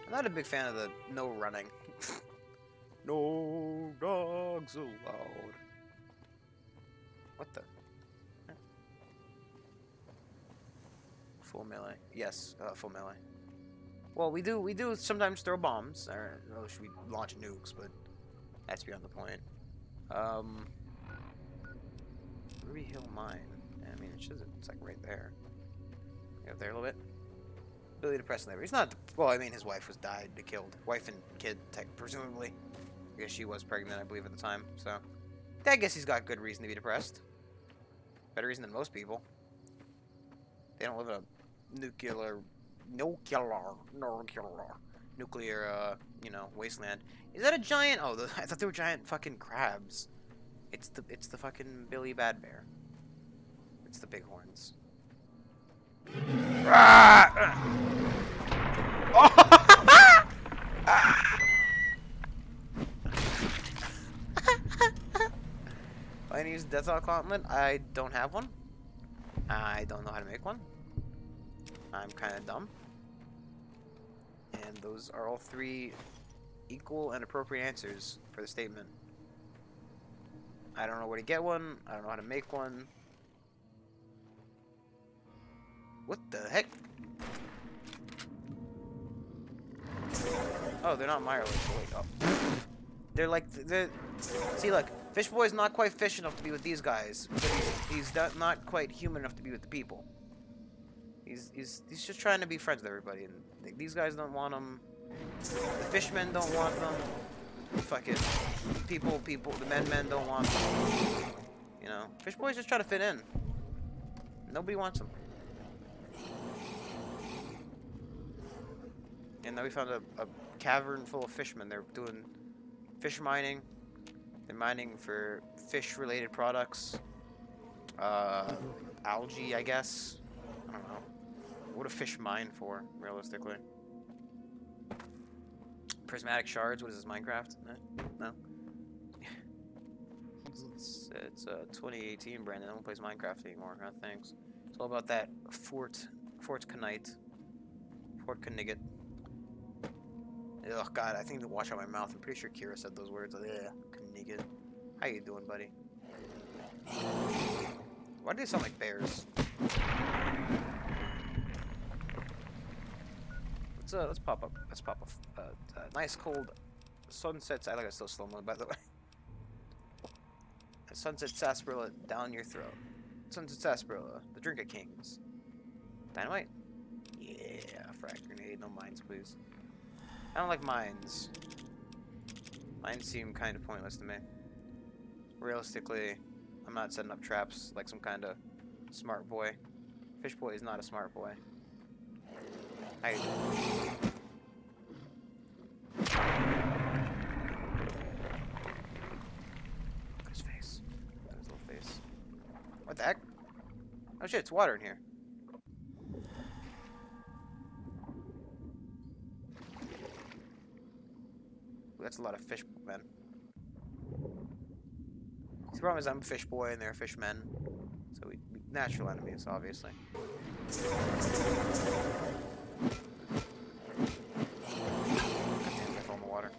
I'm not a big fan of the no running. No dogs allowed. What the? Full melee. Yes, full melee. Well, we do sometimes throw bombs, or we launch nukes, but that's beyond the point. Ruby Hill Mine. I mean, it's like right there. Up there a little bit. Really depressing there. He's not. Well, I mean, his wife was killed. Wife and kid, presumably. I guess she was pregnant, I believe, at the time. So, I guess he's got good reason to be depressed. Better reason than most people. They don't live in a nuclear, you know, wasteland. Is that a giant? Oh, I thought they were giant fucking crabs. It's the fucking Billy Bad Bear. It's the bighorns. I use Deathlock Gauntlet. I don't have one. I don't know how to make one. I'm kind of dumb. And those are all 3 equal and appropriate answers for the statement. I don't know where to get one. I don't know how to make one. What the heck? Oh, they're not mirrorless. Oh, wait, oh. They're like, see, look, Fish Boy's not quite fish enough to be with these guys. But he's not quite human enough to be with the people. He's just trying to be friends with everybody, and these guys don't want him. The fishmen don't want them. Fucking people, the men don't want them. You know, Fish Boy's just trying to fit in. Nobody wants him. And now we found a cavern full of fishmen. They're doing fish mining. They're mining for fish-related products. Algae, I guess. I don't know. What do fish mine for, realistically? Prismatic shards. What is this, Minecraft? No. It's 2018, Brandon. No one plays Minecraft anymore. No thanks. It's all about that Fort Knight. Fort Knigget. Oh god, I think to watch out my mouth. I'm pretty sure Kira said those words. Yeah, Knigget. How you doing, buddy? Why do they sound like bears? Let's pop up. Let's pop a nice cold sunset. I like it so slow mo, by the way. A sunset sarsaparilla down your throat. Sunset sarsaparilla, the drink of kings. Dynamite. Yeah, frag grenade. No mines, please. I don't like mines. Mines seem kind of pointless to me. Realistically, I'm not setting up traps like some kind of smart boy. Fish Boy is not a smart boy. How you doing? Look at his face. Look at his little face. What the heck? Oh shit, it's water in here. That's a lot of fish men. The problem is I'm a fish boy and they're fish men. So we natural enemies, obviously. God damn, I fell in the water.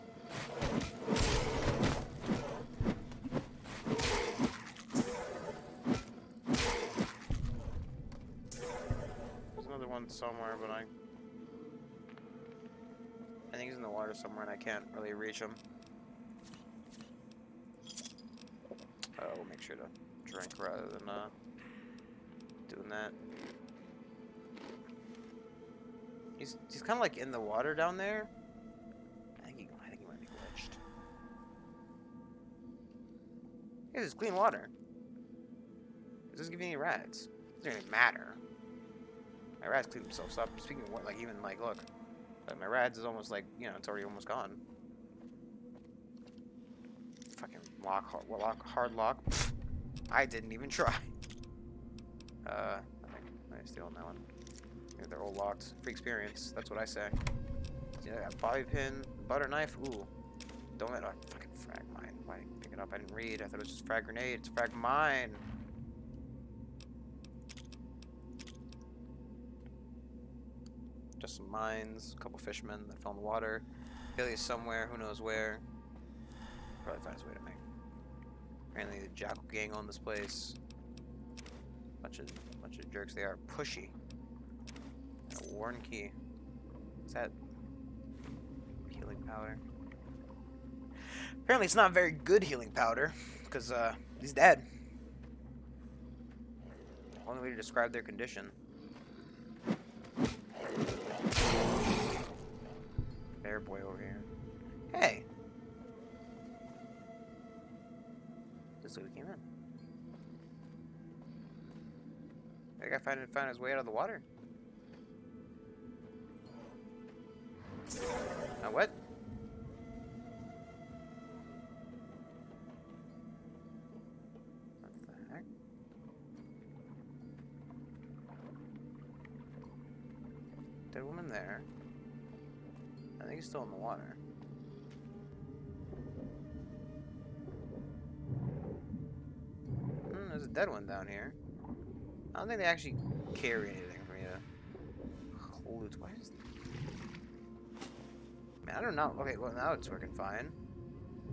There's another one somewhere, but I think he's in the water somewhere and I can't really reach him. We'll make sure to drink rather than doing that. He's kind of like in the water down there. I think he might be glitched. Yeah, this is clean water. It doesn't give you any rats. It doesn't even matter. My rats clean themselves up. Speaking of what, like even like look. My rads is almost like, you know, it's already almost gone. Fucking hard lock. I didn't even try. I steal on that one. Maybe they're all locked. Free experience. That's what I say. Yeah, I got bobby pin, butter knife. Ooh, don't let fucking frag mine. Why didn't I pick it up? I didn't read. I thought it was just frag grenade. It's frag mine. Just some mines, a couple fishermen that fell in the water. Billy is somewhere, who knows where. Probably find his way to me. Apparently the Jackal gang on this place. Bunch of jerks. They are pushy. And a Warren key. Is that healing powder? Apparently it's not very good healing powder, because he's dead. Only way to describe their condition. Bear boy over here. Hey! This way we came in. That guy found his way out of the water. Now what? What the heck? Dead woman there. I think he's still in the water. There's a dead one down here. I don't think they actually carry anything for me to loot. Why is I don't know. Okay, well now it's working fine.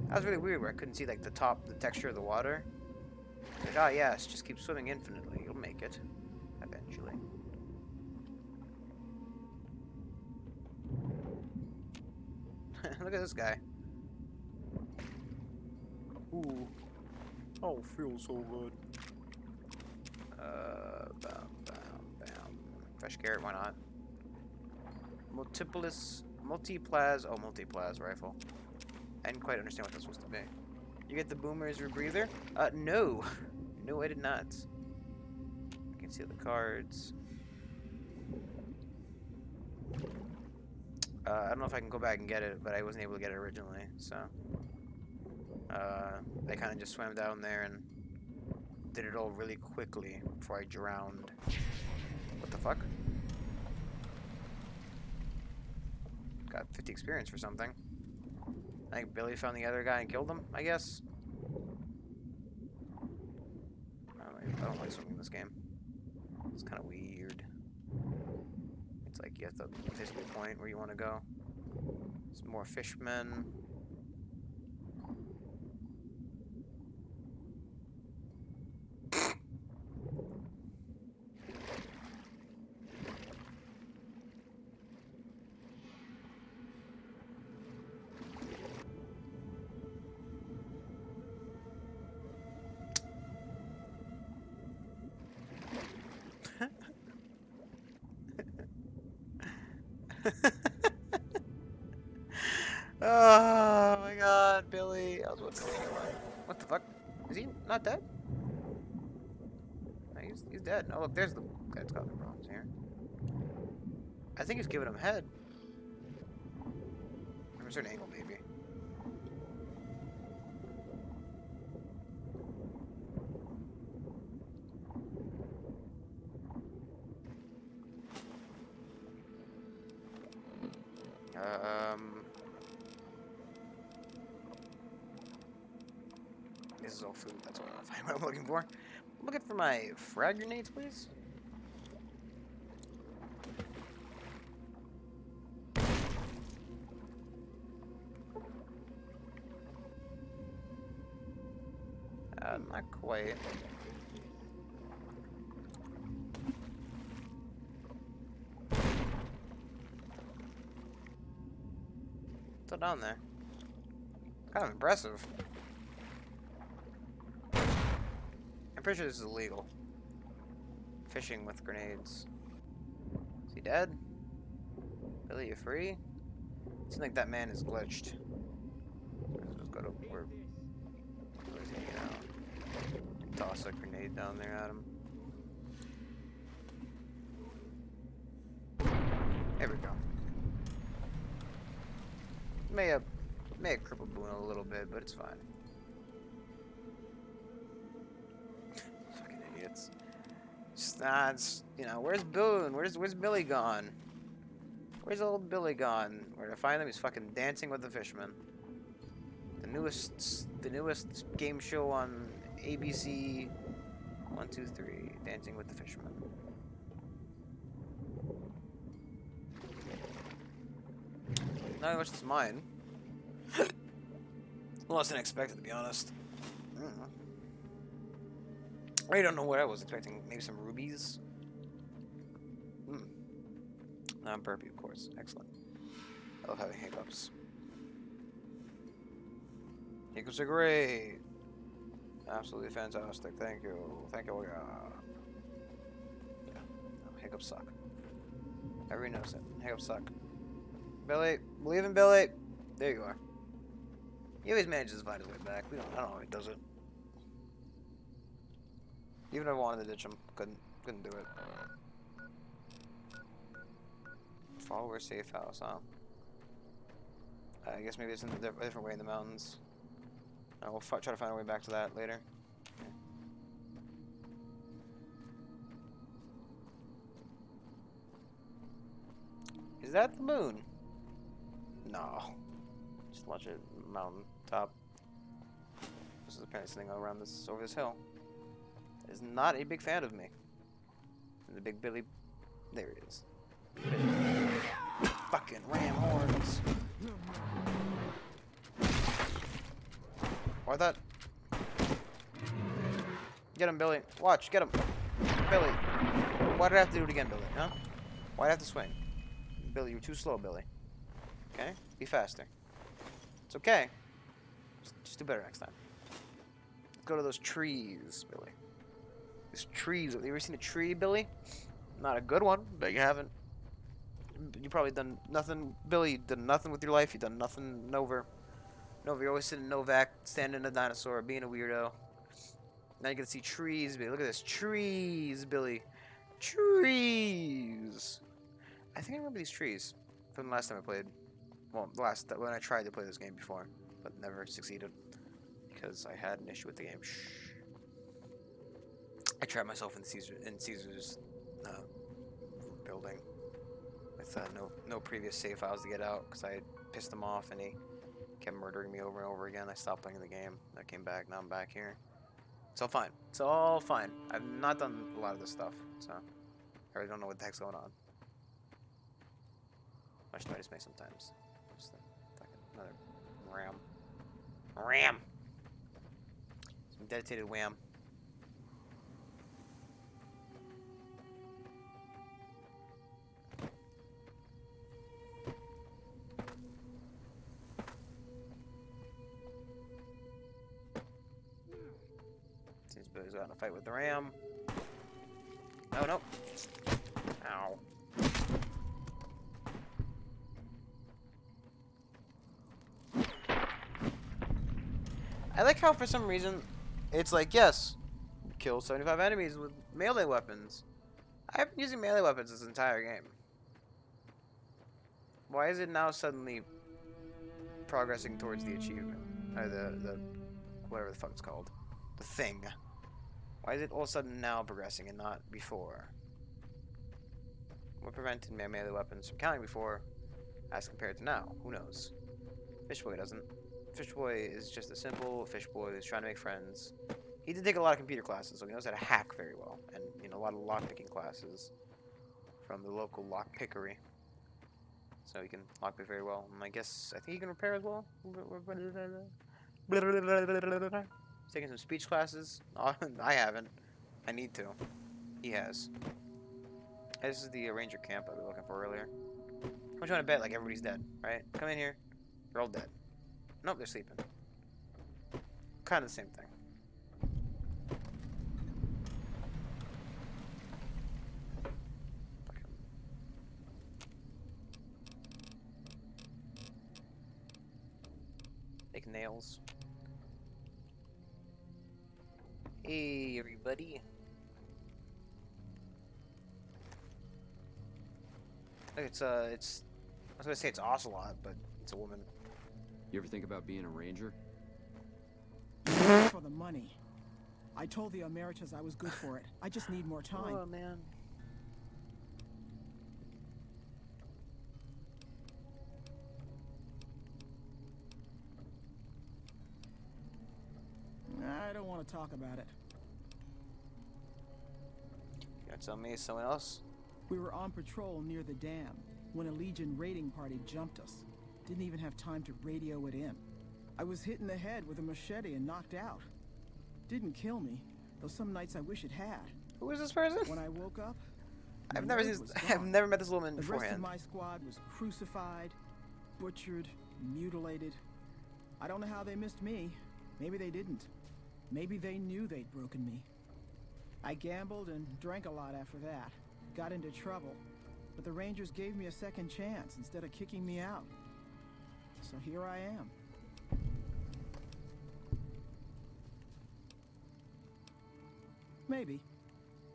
That was really weird where I couldn't see like the texture of the water. Like, ah yes, just keep swimming infinitely. You'll make it. Eventually. Look at this guy. Ooh. Oh, feels so good. Fresh carrot, why not? Multiplas rifle. I didn't quite understand what that's supposed to be. You get the boomer's rebreather? No. No, I did not. I can see the cards. I don't know if I can go back and get it, but I wasn't able to get it originally, so. I kind of just swam down there and did it all really quickly before I drowned. What the fuck? Got 50 experience for something. I think Billy found the other guy and killed him, I guess. I don't like swimming in this game. It's kind of weird. It's like you have to physically point where you want to go. Some more fishmen. Oh my god, Billy. I was wondering what the fuck? Is he not dead? No, he's dead. Oh look, there's the guy that's got the problems here. I think he's giving him head. From a certain angle, maybe. This is all food. That's what I'm looking for. I'm looking for my frag grenades, please. Not quite. Still down there. Kind of impressive. I'm pretty sure this is illegal. Fishing with grenades. Is he dead? Billy, you free? Seems like that man is glitched. Let's just go to where is he hanging out? Toss a grenade down there at him. There we go. May have crippled Boone a little bit, but it's fine. Fucking idiots. It's, you know, where's Boone? Where's Billy gone? Where's old Billy gone? Where to find him? He's fucking dancing with the fishermen. The newest game show on ABC 1, 2, 3. Dancing with the Fishermen. Not much is mine. Less than expected, to be honest. I don't know what I was expecting. Maybe some rubies? Burpee, of course. Excellent. I love having hiccups. Hiccups are great. Absolutely fantastic. Thank you. Thank you. Yeah. No, hiccups suck. Everybody knows it. Hiccups suck. Billy. Believe in Billy. There you are. He always manages to find his way back. I don't know how he does it. Even if I wanted to ditch him, couldn't do it. Follower safe house, huh? I guess maybe it's in a different way in the mountains. We'll try to find a way back to that later. Is that the moon? No. Just watch it mountain top. This is apparently something around this over this hill. Is not a big fan of me. And the big Billy, there it is. Fucking ram horns. I thought. Get him, Billy. Watch, get him. Billy. Why did I have to do it again, Billy? Huh? Why'd I have to swing? Billy, you're too slow, Billy. Okay? Be faster. It's okay. Just do better next time. Let's go to those trees, Billy. These trees. Have you ever seen a tree, Billy? Not a good one, but you haven't. You probably done nothing, Billy. You done nothing with your life. You done nothing, Nova. Nova, you're always sitting Novak, standing a dinosaur, being a weirdo. Now you can see trees, Billy. Look at this, trees, Billy. Trees. I think I remember these trees from the last time I played. Well, when I tried to play this game before, but never succeeded because I had an issue with the game. Shh. I trapped myself in Caesar's building with no previous save files to get out because I had pissed him off and he kept murdering me over and over again. I stopped playing the game. I came back. Now I'm back here. It's all fine. It's all fine. I've not done a lot of this stuff, so I really don't know what the heck's going on. Much do I just make sometimes? Just another ram. Ram! Some dedicated wham. Seems Billy's got in a fight with the ram. Oh no. Ow. I like how for some reason it's like, yes, kill 75 enemies with melee weapons. I've been using melee weapons this entire game. Why is it now suddenly progressing towards the achievement? Or the whatever the fuck it's called. The thing. Why is it all of a sudden now progressing and not before? What prevented my melee weapons from counting before as compared to now? Who knows? Fishboy doesn't. Fishboy is just a simple fishboy who's trying to make friends. He did take a lot of computer classes, so he knows how to hack very well. And, you know, a lot of lockpicking classes from the local lockpickery. So he can lockpick very well. And I guess, I think he can repair as well. He's taking some speech classes. Oh, I haven't. I need to. He has. This is the ranger camp I was looking for earlier. How much you want to bet? Like everybody's dead, right? Come in here. You're all dead. Nope, they're sleeping. Kind of the same thing. Make nails. Hey, everybody. Look, I was gonna say it's Ocelot, but it's a woman. You ever think about being a ranger? For the money. I told the Emeritus I was good for it. I just need more time. Oh, man. I don't want to talk about it. You gotta tell me, someone else? We were on patrol near the dam when a Legion raiding party jumped us. Didn't even have time to radio it in. I was hit in the head with a machete and knocked out. Didn't kill me, though some nights I wish it had. Who is this person? When I woke up, I've never met this woman the rest beforehand. of my squad was crucified, butchered, mutilated. I don't know how they missed me. Maybe they didn't. Maybe they knew they'd broken me. I gambled and drank a lot after that. Got into trouble. But the Rangers gave me a second chance instead of kicking me out. So here I am. Maybe.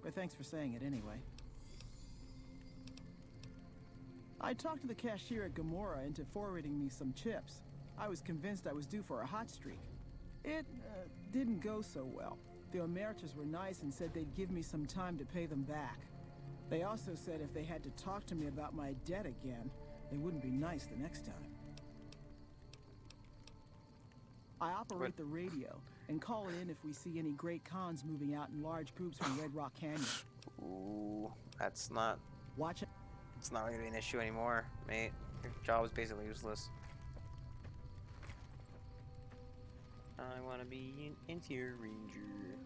But thanks for saying it anyway. I talked to the cashier at Gamora into forwarding me some chips. I was convinced I was due for a hot streak. It didn't go so well. The Emeritus were nice and said they'd give me some time to pay them back. They also said if they had to talk to me about my debt again, they wouldn't be nice the next time. I operate the radio and call it in if we see any great cons moving out in large groups from Red Rock Canyon. Ooh, that's not... Watch it. It's not going to be an issue anymore, mate. Your job is basically useless. I want to be an interior ranger.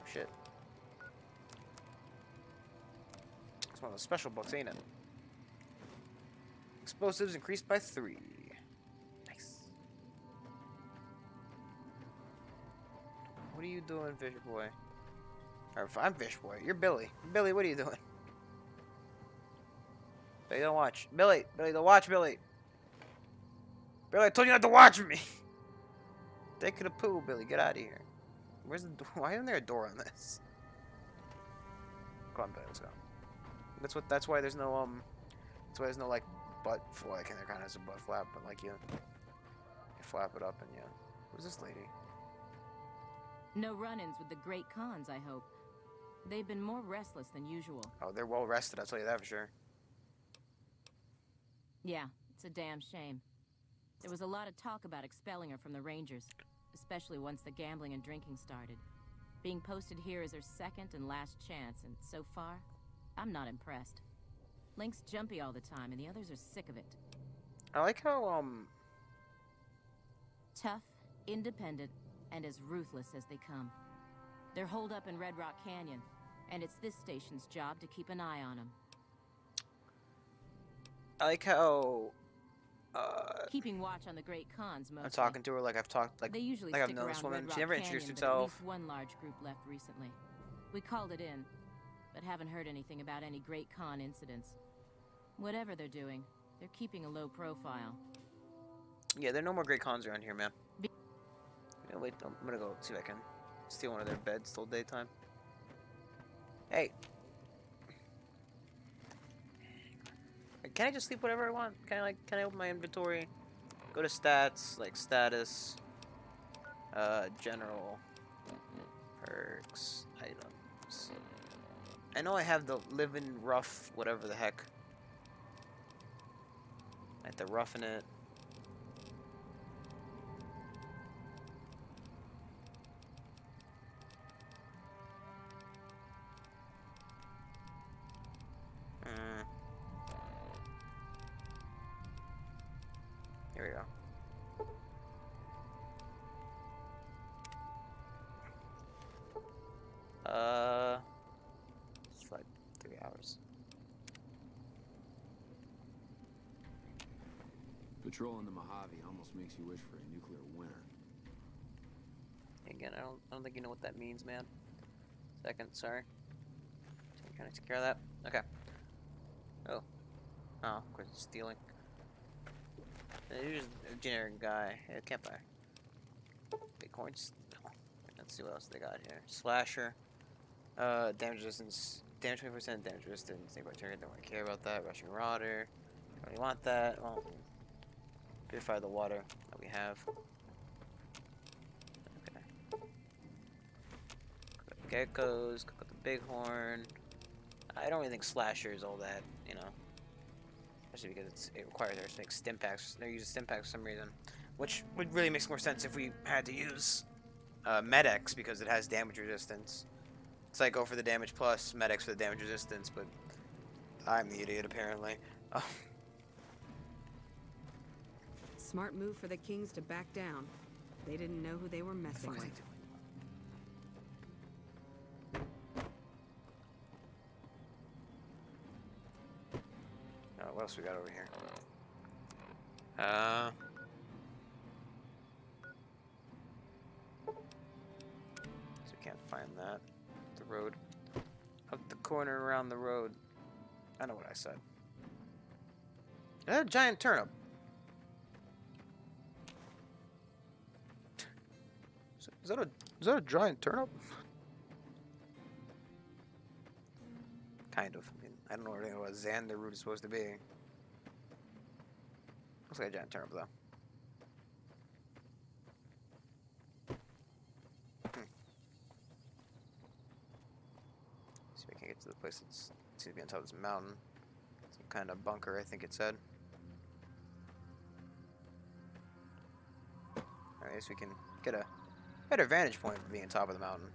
Oh, shit. It's one of those special books, ain't it? Explosives increased by 3. Nice. What are you doing, Fish Boy? Or, I'm Fish Boy. You're Billy. Billy, what are you doing? Billy, don't watch. Billy! Billy, don't watch, Billy! Billy, I told you not to watch me! Take it a poo, Billy. Get out of here. Where's the door? Why isn't there a door on this? Come on, Billy, let's go. That's why there's no, that's why there's no, like, butt flap. Like, there kind of has a butt flap, but, like, you flap it up and, yeah. Who's this lady? No run-ins with the Great Khans, I hope. They've been more restless than usual. Oh, they're well rested, I'll tell you that for sure. Yeah, it's a damn shame. There was a lot of talk about expelling her from the Rangers, especially once the gambling and drinking started. Being posted here is her second and last chance, and so far, I'm not impressed. Link's jumpy all the time, and the others are sick of it. I like how, Tough, independent, and as ruthless as they come. They're holed up in Red Rock Canyon, and it's this station's job to keep an eye on them. I like how, Keeping watch on the Great Khans, mostly. I'm talking to her like I've talked, like They usually I've stick known this around woman. Red She Rock never Canyon, introduced but at herself. least one large group left recently. We called it in, but haven't heard anything about any Great Khan incidents. Whatever they're doing, they're keeping a low profile. Yeah, there are no more Great Khans around here, man. Yeah, wait, I'm gonna go see if I can steal one of their beds till daytime. Hey. Can I just sleep whatever I want? Can I open my inventory? Go to stats, like status, general, perks, items. I know I have the living rough, whatever the heck. I have to roughen it. Here we go. It's like 3 hours. Patrolling the Mojave almost makes you wish for a nuclear winter. Again, I don't think you know what that means, man. Second, sorry. Can I take care of that? Okay. Oh. Oh, of course it's stealing. You're just a generic guy. Yeah, campfire. Bitcoins? No. Let's see what else they got here. Slasher. Damage resistance. Damage 20%, damage resistance. Think about target, don't really care about that. Rushing Rotter. Don't really want that. Well, purify the water that we have. Okay. Geckos, cook up the bighorn. I don't really think Slasher is all that, you know. Especially because it requires us to make stim packs. They're using stim packs for some reason. Which would really make more sense if we had to use Med-X because it has damage resistance. So I go for the damage plus, Med-X for the damage resistance, but I'm the idiot apparently. Oh. Smart move for the Kings to back down. They didn't know who they were messing with. What else we got over here? So we can't find that. The road. Up the corner around the road. I know what I said. Is that a giant turnip? Is that a giant turnip? Kind of. I mean, I don't know really what Xander root is supposed to be. Looks like a giant turnip, though. See if I can get to the place that seems to be on top of this mountain. Some kind of bunker, I think it said. Alright, so we can get a better vantage point for being on top of the mountain.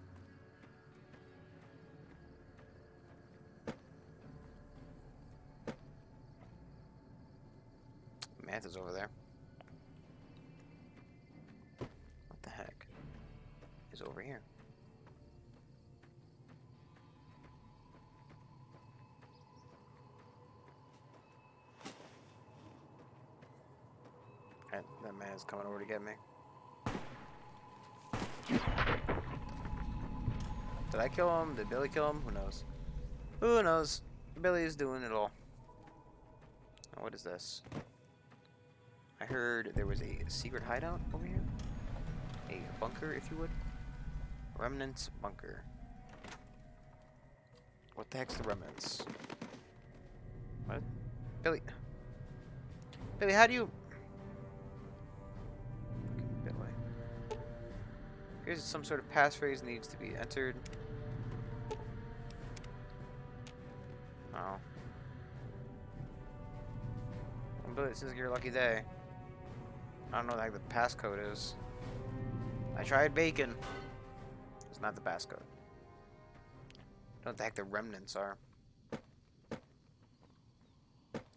Panther's over there. What the heck is over here? That man's coming over to get me. Did I kill him? Did Billy kill him? Who knows? Who knows? Billy's doing it all. Oh, what is this? I heard there was a secret hideout over here. A bunker, if you would. Remnants bunker. What the heck's the remnants? What? Billy. Billy, how do you... Billy. Here's some sort of passphrase needs to be entered. Oh. Well, Billy, it seems like your lucky day. I don't know what the heck the passcode is. I tried bacon. It's not the passcode. I don't know what the heck the remnants are.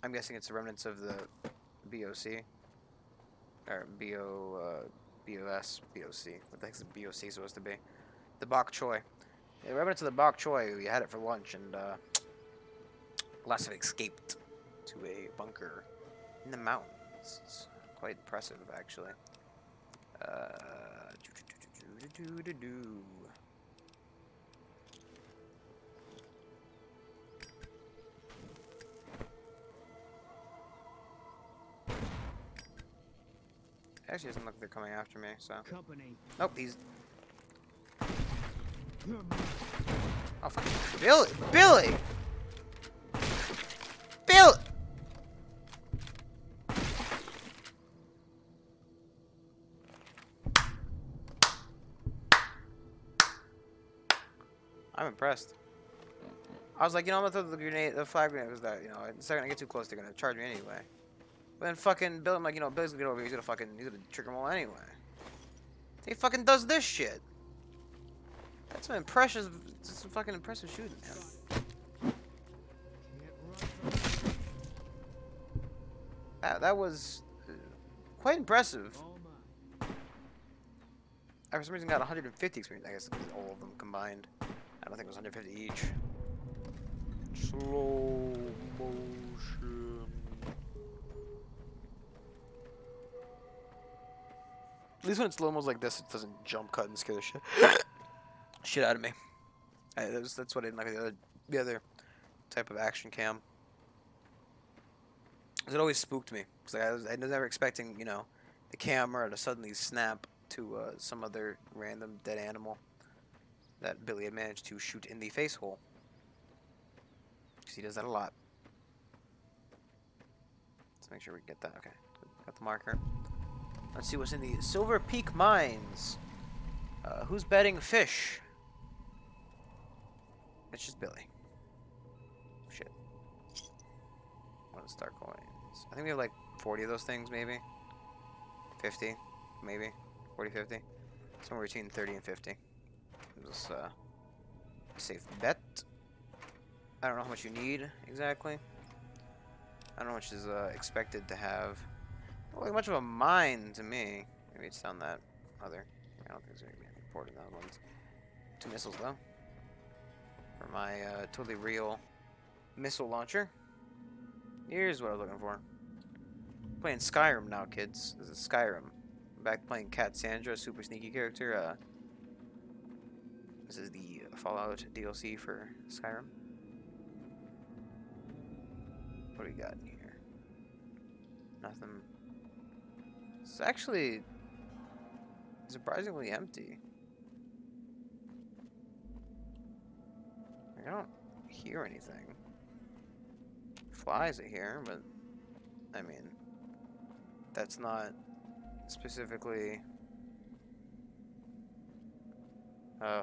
I'm guessing it's the remnants of the BOC. Or BOS, BOC. What the heck's the BOC supposed to be? The bok choy. The remnants of the bok choy. We had it for lunch, and last of it escaped to a bunker in the mountains. It's quite impressive, actually. Actually, doesn't look like they're coming after me, so. Nope, these. Oh, fuck. Billy! Billy! Billy! I'm impressed. I was like, you know, I'm gonna throw the grenade, the flag grenade was that, you know, the second I get too close, they're gonna charge me anyway. But then fucking Bill, I'm like, you know, Bill's gonna get over here, he's gonna trigger them all anyway. He fucking does this shit. That's some impressive, some fucking impressive shooting, man. That was quite impressive. I for some reason got 150 experience, I guess, because all of them combined. I don't think it was 150 each. Slow motion. At least when it's slow-mos like this, it doesn't jump cut and scare the shit out of me. That's what I didn't like the other type of action cam. Cause it always spooked me. Cause I was never expecting, you know, the camera to suddenly snap to some other random dead animal that Billy had managed to shoot in the face hole. Cause he does that a lot. Let's make sure we get that. Okay, got the marker. Let's see what's in the Silver Peak Mines. Who's betting fish? It's just Billy. Shit. What is star coins? I think we have like 40 of those things, maybe. 50, maybe. 40, 50. Somewhere between 30 and 50. Just safe bet. I don't know how much you need exactly. I don't know how much is expected to have. Not like much of a mine to me. Maybe it's down that other. I don't think it's going to be important on that ones. 2 missiles though. For my totally real missile launcher. Here's what I was looking for. I'm playing Skyrim now, kids. This is Skyrim. I'm back playing Cat Sandra, super sneaky character. This is the Fallout DLC for Skyrim. What do we got in here? Nothing. It's actually surprisingly empty. I don't hear anything. Flies are here, but I mean, that's not specifically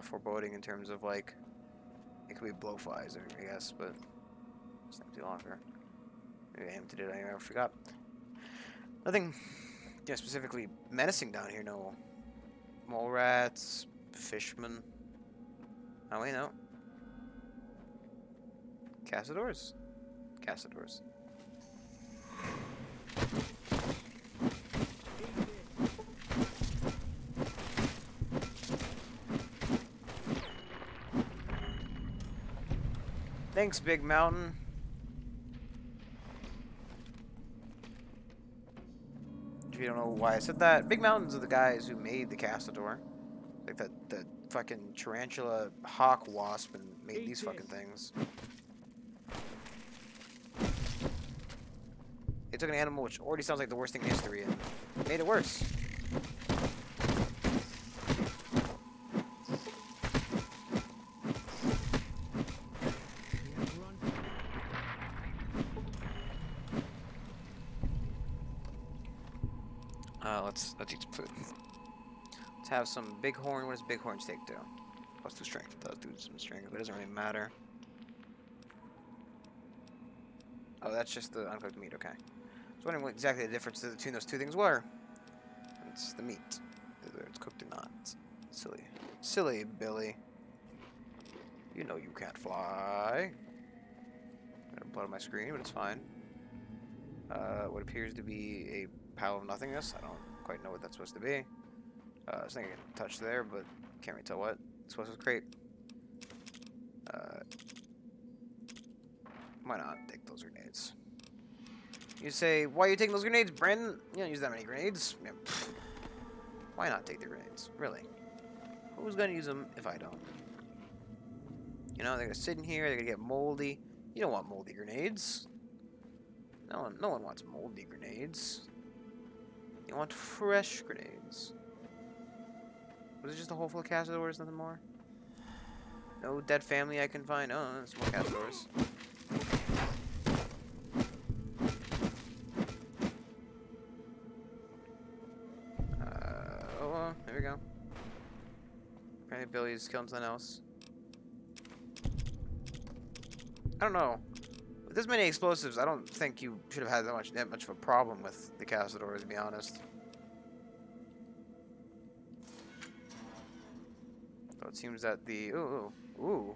foreboding in terms of like it could be blowflies, I guess, but it's empty longer. Maybe I emptied it. I forgot. Nothing, yeah, specifically menacing down here. No mole rats, fishmen. Oh wait, no. Castadors. Castadors. Thanks, Big Mountain. If you don't know why I said that, Big Mountains are the guys who made the Castador. Like the fucking tarantula hawk wasp and made these fucking things. They took an animal which already sounds like the worst thing in history and made it worse. Let's eat some food. Let's have some bighorn. What does bighorn steak do? Plus 2 strength. It does do some strength, but it doesn't really matter. Oh, that's just the uncooked meat. Okay. I was wondering what exactly the difference between those two things were. It's the meat, whether it's cooked or not. Silly, silly Billy. You know you can't fly. Got blood on my screen, but it's fine. What appears to be a pile of nothingness. I don't quite know what that's supposed to be. Something I can touch there, but can't really tell what. It's supposed to crate. Why not take those grenades? You say, why are you taking those grenades, Brandon? You don't use that many grenades. Yeah, why not take the grenades? Really? Who's gonna use them if I don't? You know, they're gonna sit in here, they're gonna get moldy. You don't want moldy grenades. No one wants moldy grenades. You want fresh grenades. Was it just a hole full of Castadors, nothing more? No dead family I can find? Oh, there's more Castadors. There we go. Apparently Billy's killing something else. I don't know. With this many explosives, I don't think you should have had that much of a problem with the Castadors, to be honest. So it seems that the ooh.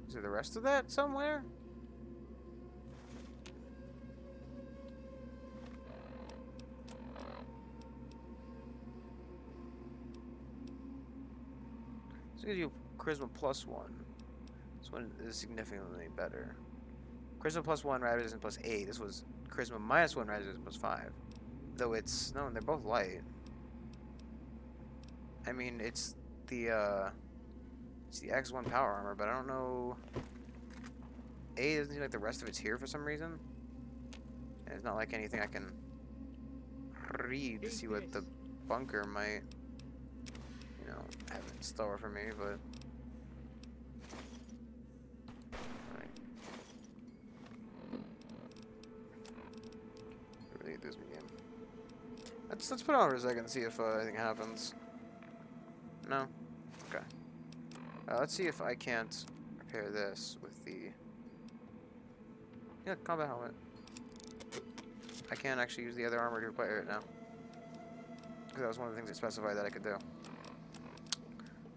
Is there the rest of that somewhere? This gives you Charisma +1. This one is significantly better. Charisma +1 rather than +8. This was Charisma -1 rather than +5. Though it's no, they're both light. I mean, it's the X1 power armor, but I don't know. A doesn't seem like the rest of it's here for some reason. And it's not like anything I can read to see what the bunker might, you know, have in store for me, but. Alright. Really this game. Let's put it on for a second and see if anything happens. No? Okay. Let's see if I can't repair this with the... Yeah, combat helmet. I can't actually use the other armor to repair it now. Because that was one of the things it specified that I could do.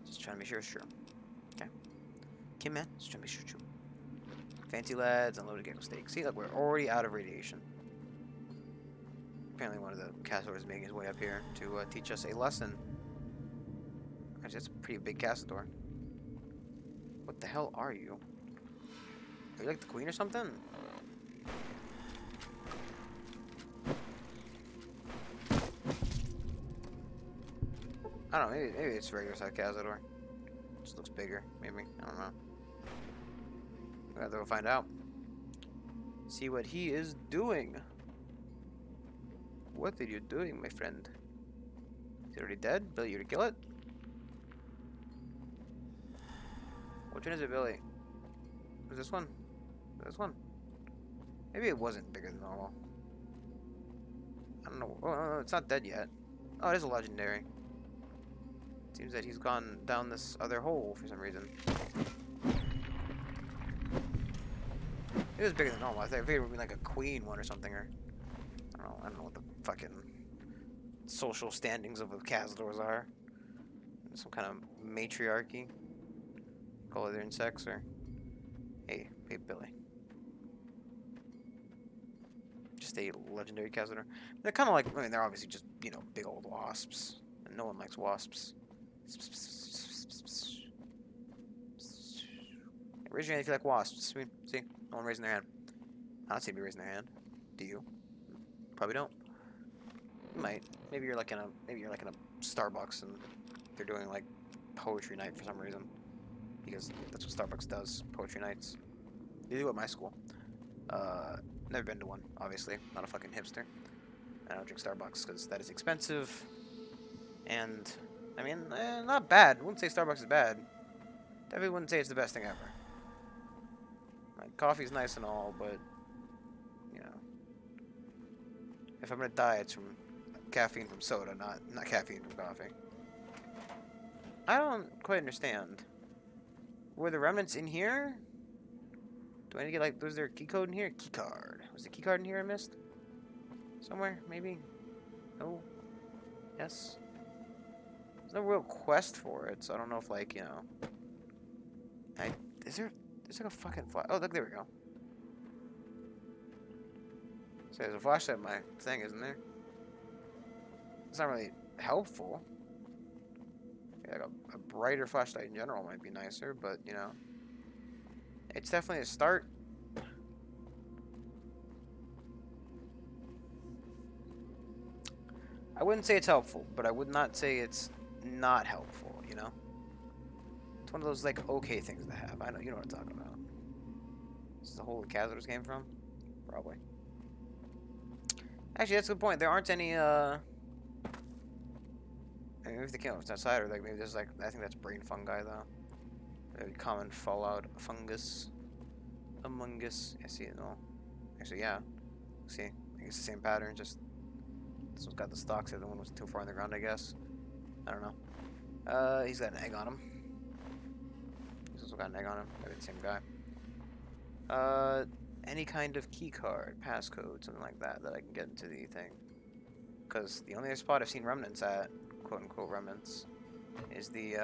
Just trying to be sure it's true. Okay. Okay, man. Just trying to be sure it's true. Fancy lads, unloaded gecko steak. See, look, we're already out of radiation. Apparently one of the Castadors is making his way up here to teach us a lesson. Actually, that's a pretty big Castador. What the hell are you? Are you like the queen or something? I don't know, maybe it's regular size Castador. Just looks bigger, maybe. I don't know. We'll have to go find out. See what he is doing. What are you doing, my friend? Is he already dead? Billy, you to kill it? Which one is it, Billy? Was this one? This one? Maybe it wasn't bigger than normal. I don't know. Oh, no, it's not dead yet. Oh, it is a legendary. Seems that he's gone down this other hole for some reason. It was bigger than normal. I figured it would be like a queen one or something, or I don't know what the fucking social standings of the Castadors are. Some kind of matriarchy. Call it their sex, or hey Billy. Just a legendary Castador. They're kind of like, I mean, they're obviously just, you know, big old wasps, and no one likes wasps. Raise your hand if you like wasps. See? No one raising their hand. I don't see anybody raising their hand. Do you? Probably don't. You might. Maybe you're like in a Starbucks and they're doing like poetry night for some reason. Because that's what Starbucks does, poetry nights. They do at my school. Never been to one, obviously. Not a fucking hipster. I don't drink Starbucks because that is expensive. And, I mean, not bad. I wouldn't say Starbucks is bad. Definitely wouldn't say it's the best thing ever. Like, coffee's nice and all, but, you know, if I'm gonna die, it's from caffeine from soda, not caffeine from coffee. I don't quite understand. Were the remnants in here? Do I need to get, like, was there a key code in here? Key card. Was the key card in here I missed? Somewhere, maybe? No? Yes? There's no real quest for it, so I don't know if, like, you know... there's like a fucking flash... Oh, look, there we go. So there's a flashlight in my thing, isn't there? It's not really helpful. Yeah, like a brighter flashlight in general might be nicer, but, you know... It's definitely a start. I wouldn't say it's helpful, but I would not say it's not helpful, you know? It's one of those, like, okay things to have. I know, you know what I'm talking about. This is the hole the Cazadors came from? Probably. Actually, that's a good point. There aren't any, I mean, maybe if they came up outside, or, like, maybe there's, like, I think that's brain fungi, though. Very common fallout fungus. Among Us. I see it all. Actually, yeah. See, I think it's the same pattern, just this one's got the stalks, the other one was too far in the ground, I guess. I don't know. He's got an egg on him. He's also got an egg on him. Maybe the same guy. Any kind of key card, passcode, something like that I can get into the thing. Because the only other spot I've seen remnants at, quote unquote remnants, is the,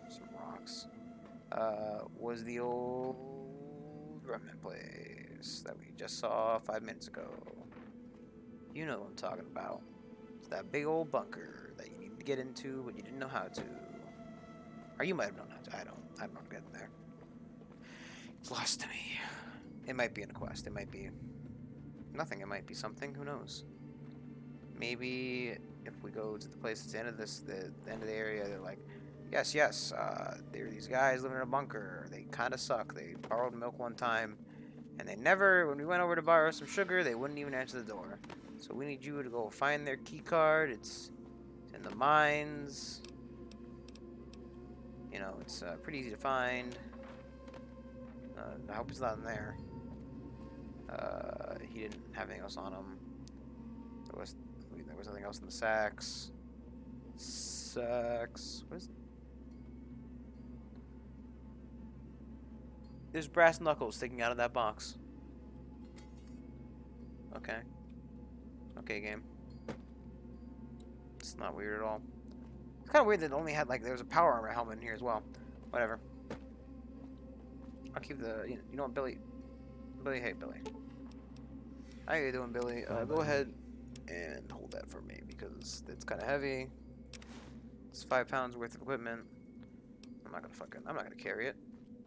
some rocks. Was the old remnant place that we just saw 5 minutes ago. You know what I'm talking about. It's that big old bunker that you needed to get into, but you didn't know how to. Or you might have known how to. I don't know how to get in there. It's lost to me. It might be in a quest. It might be nothing. It might be something. Who knows? Maybe if we go to the place at the end of this, the end of the area, they're like, yes, there are these guys living in a bunker. They kind of suck. They borrowed milk one time, and they never, when we went over to borrow some sugar, they wouldn't even answer the door. So we need you to go find their key card. It's in the mines. You know, it's pretty easy to find. I hope it's not in there. He didn't have anything else on him. There was nothing else in the sacks. Sacks. What is it? There's brass knuckles sticking out of that box. Okay. Okay, game. It's not weird at all. It's kind of weird that it only had, like, there was a power armor helmet in here as well. Whatever. I'll keep the, you know what, Billy? Hey, Billy. How you doing, Billy? Go ahead and hold that for me, because it's kind of heavy. It's 5 pounds worth of equipment. I'm not gonna carry it.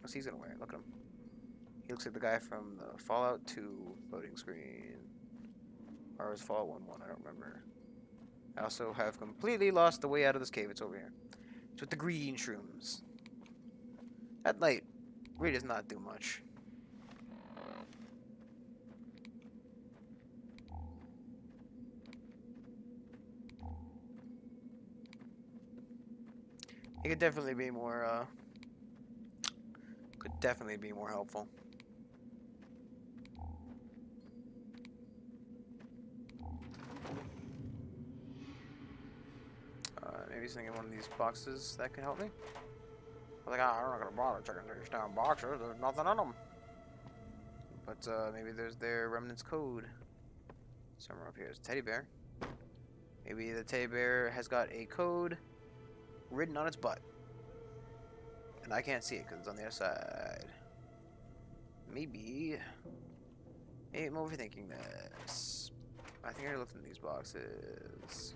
What's he's gonna wear? Look at him. He looks like the guy from the Fallout 2 loading screen. Or was Fallout 1.1, I don't remember. I also have completely lost the way out of this cave. It's over here. It's with the green shrooms. That light really does not do much. It could definitely be more, helpful. Maybe something in one of these boxes that can help me. I was like, I'm not gonna bother checking these damn boxes. There's nothing in them. But maybe there's their remnants code somewhere up here. There's a teddy bear. Maybe the teddy bear has got a code written on its butt, and I can't see it because it's on the other side. Maybe I'm overthinking this. I think I looked in these boxes.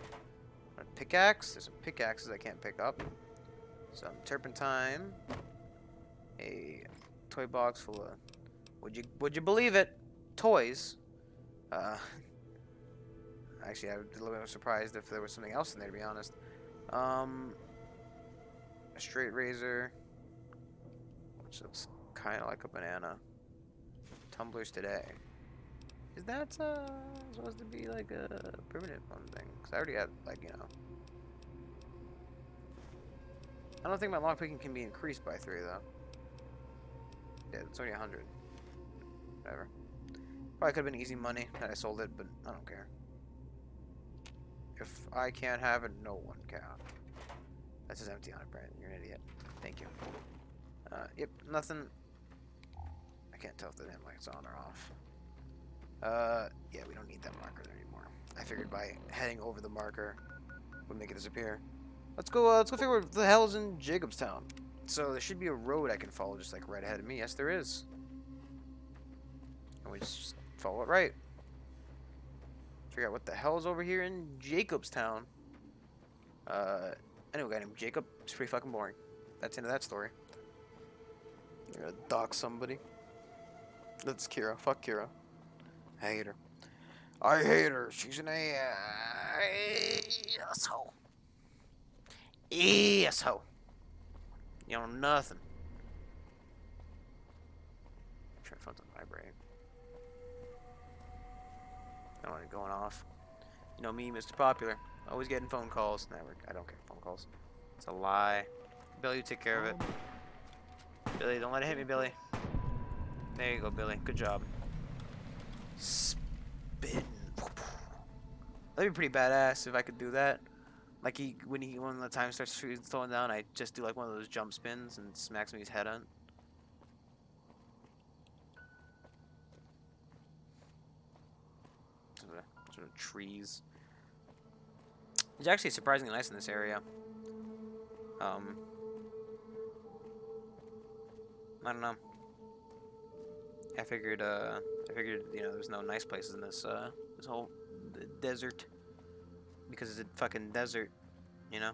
A pickaxe. There's some pickaxes I can't pick up. Some turpentine. A toy box full of, would you believe it? Toys. Actually, I would be a little bit surprised if there was something else in there, to be honest. A straight razor, which looks kind of like a banana. Tumblers today. Is that supposed to be like a permanent one thing? Because I already have, like, you know. I don't think my lockpicking can be increased by 3, though. Yeah, it's only 100. Whatever. Probably could have been easy money had I sold it, but I don't care. If I can't have it, no one can. That's just empty on it, Brandon. You're an idiot. Thank you. Yep, nothing. I can't tell if the damn light's on or off. Yeah, we don't need that marker there anymore. I figured by heading over the marker would make it disappear. Let's go figure out what the hell is in Jacobstown. So there should be a road I can follow just like right ahead of me. Yes, there is. And we just follow it right. Figure out what the hell is over here in Jacobstown. I know a guy named Jacob. It's pretty fucking boring. That's into that story. You're gonna dock somebody. That's Kira. Fuck Kira. I hate her. I hate her. She's an asshole. Asshole. You know nothing. Sure, phone's on vibrate. I don't want it going off. You know me, Mr. Popular. Always getting phone calls. Never. I don't get phone calls. It's a lie. Billy, you take care of it. Billy, don't let it hit me, Billy. There you go, Billy. Good job. Spin. That'd be pretty badass if I could do that. Like when the time starts slowing down, I just do like one of those jump spins and smacks me his head on. Sort of trees. It's actually surprisingly nice in this area. I don't know. I figured you know there's no nice places in this this whole desert because it's a fucking desert, you know.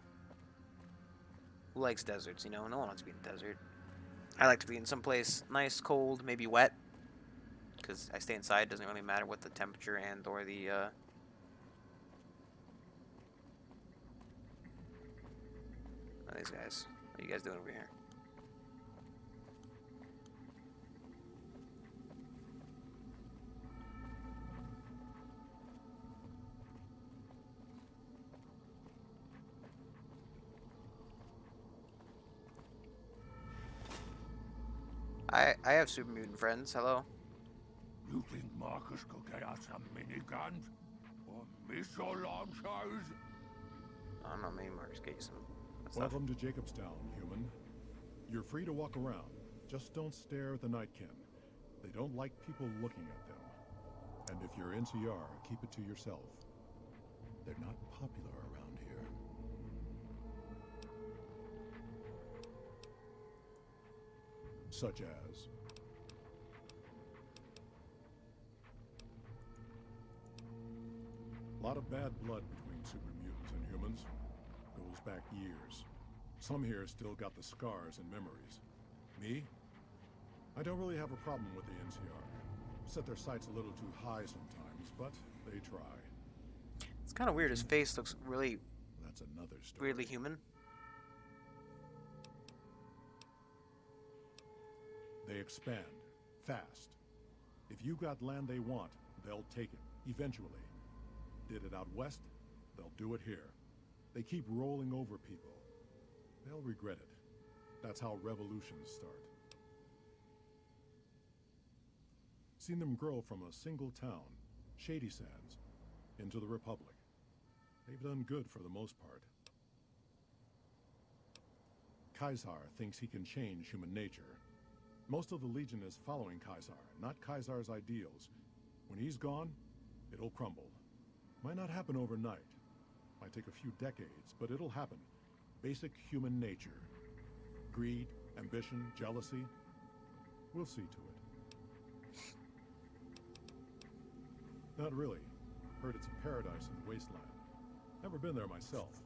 Who likes deserts? You know, no one wants to be in a desert. I like to be in some place nice, cold, maybe wet, because I stay inside. Doesn't really matter what the temperature and or the these guys. What are you guys doing over here? I have super mutant friends. Hello. You think Marcus could get us some miniguns? Or missile launchers? I don't know, maybe Marcus get you some stuff. Welcome to Jacobstown, human. You're free to walk around. Just don't stare at the Nightkin. They don't like people looking at them. And if you're NCR, keep it to yourself. They're not popular around here. Such as... a lot of bad blood between super mutants and humans. Goes back years. Some here still got the scars and memories. Me? I don't really have a problem with the NCR. Set their sights a little too high sometimes, but they try. It's kind of weird. His face looks really... That's another story. Weirdly human. They expand. Fast. If you got land they want, they'll take it. Eventually. Did it out west, they'll do it here. They keep rolling over people. They'll regret it. That's how revolutions start. Seen them grow from a single town, Shady Sands, into the Republic. They've done good for the most part. Caesar thinks he can change human nature. Most of the Legion is following Caesar, not Caesar's ideals. When he's gone, it'll crumble. Might not happen overnight. Might take a few decades, but it'll happen. Basic human nature. Greed, ambition, jealousy. We'll see to it. Not really. Heard it's a paradise in the wasteland. Never been there myself.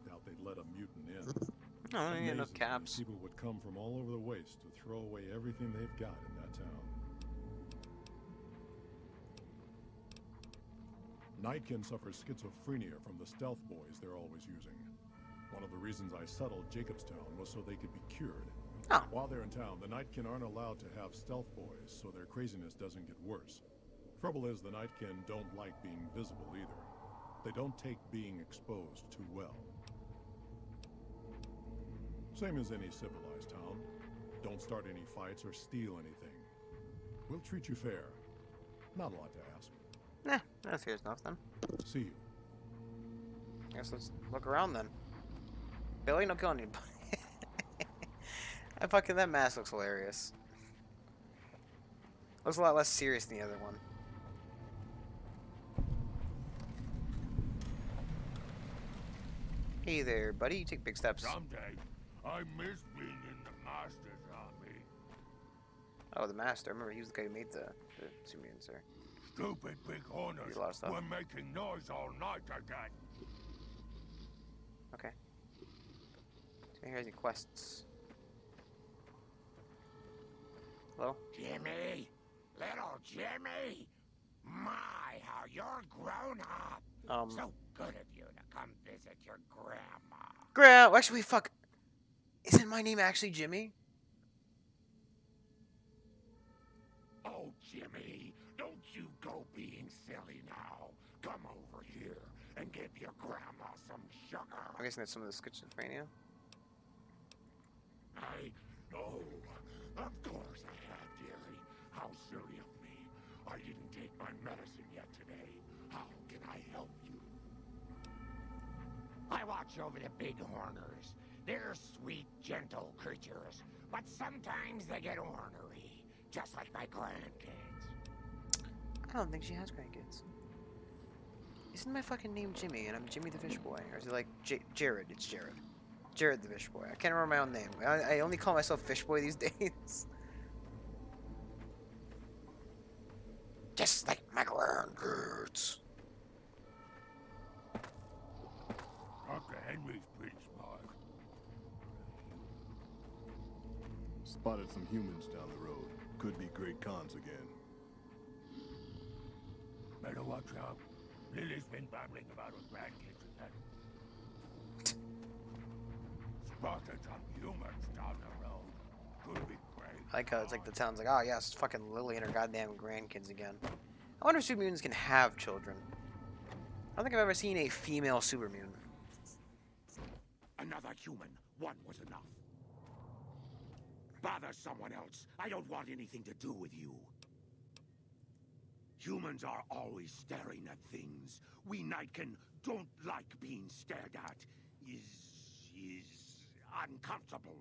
Doubt they'd let a mutant in. No, you no Amazes me caps. People would come from all over the waste to throw away everything they've got in that town. Nightkin suffers schizophrenia from the stealth boys they're always using. One of the reasons I settled Jacobstown was so they could be cured. Oh. While they're in town, the Nightkin aren't allowed to have stealth boys, so their craziness doesn't get worse. Trouble is, the Nightkin don't like being visible either. They don't take being exposed too well. Same as any civilized town. Don't start any fights or steal anything. We'll treat you fair. Not a lot to ask. Nah, that's fair enough then. See you. Guess let's look around then. Billy, no killing anybody. That mask looks hilarious. Looks a lot less serious than the other one. Hey there, buddy. You take big steps. Someday, I miss being in the Master's army. Oh, the Master. I remember he was the guy who made the super mutants there. Stupid big horners a lot of stuff. were making noise all night again. Okay. So here's your quests. Hello? Jimmy! Little Jimmy! My, how you're grown up! So good of you to come visit your grandma. Actually, fuck. Isn't my name actually Jimmy? Oh, Jimmy, don't you go being silly now. Come over here and give your grandma some sugar. I'm guessing that's some of the schizophrenia. Oh, of course I have, dearie. How silly of me. I didn't take my medicine yet today. How can I help you? I watch over the big horners. They're sweet, gentle creatures, but sometimes they get ornery, just like my grandkids. I don't think she has grandkids. Isn't my fucking name Jimmy, and I'm Jimmy the Fish Boy? Or is it like Jared? It's Jared. Jared the Fish Boy. I can't remember my own name. I only call myself Fish Boy these days. Just like my grandkids. Dr. Henry's pretty smart. Spotted some humans down the road. Could be Great Khans again. Better watch out. Lily's been babbling about her grandkids again. Spotted some humans down the road. Could be great. I like how it's like the town's like, oh yes, fucking Lily and her goddamn grandkids again. I wonder if super mutants can have children. I don't think I've ever seen a female super mutant. Another human. One was enough. Bother someone else. I don't want anything to do with you. Humans are always staring at things. We Nightkin don't like being stared at. Is uncomfortable.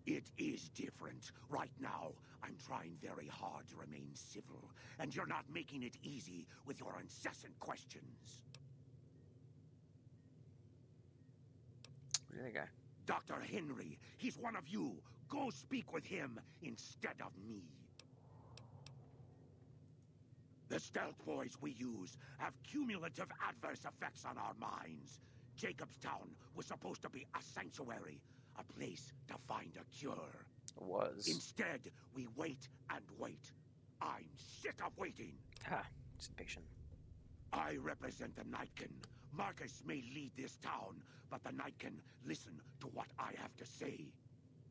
It is different. Right now, I'm trying very hard to remain civil, and you're not making it easy with your incessant questions. Who's the other guy? Dr. Henry, he's one of you. Go speak with him instead of me. The stealth boys we use have cumulative adverse effects on our minds. Jacobstown was supposed to be a sanctuary, a place to find a cure. It was. Instead, we wait and wait. I'm sick of waiting. Ah, it's impatient. I represent the Nightkin. Marcus may lead this town, but the Nightkin listen to what I have to say.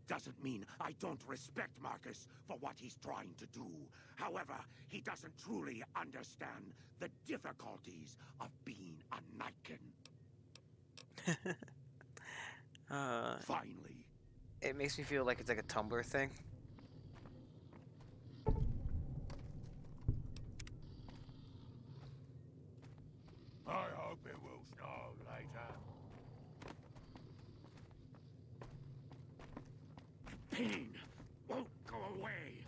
Doesn't mean I don't respect Marcus for what he's trying to do. However, he doesn't truly understand the difficulties of being a Nightkin. Finally. It makes me feel like it's like a Tumblr thing. I hope it will snow later. Pain won't go away.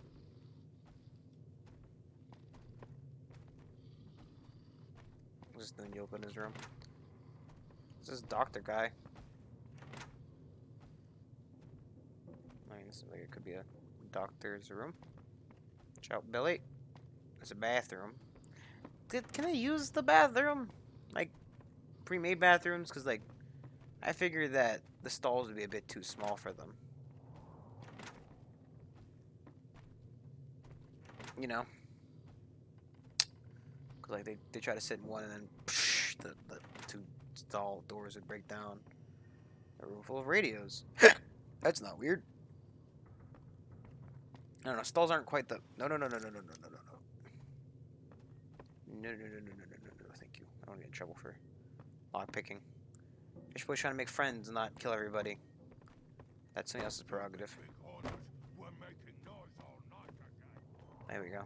Just then you open his room. This is doctor guy. I mean, this is like it could be a doctor's room. Shout, Billy. It's a bathroom. Can I use the bathroom? Like, pre-made bathrooms? Because, like, I figured that the stalls would be a bit too small for them. You know? Because, like, they try to sit in one and then psh, the two stall doors would break down. A room full of radios. That's not weird. I don't know. Stalls aren't quite the... No. No. Thank you. I don't want to get in trouble for lockpicking. You're supposed to try to make friends and not kill everybody. That's something else's prerogative. There we go.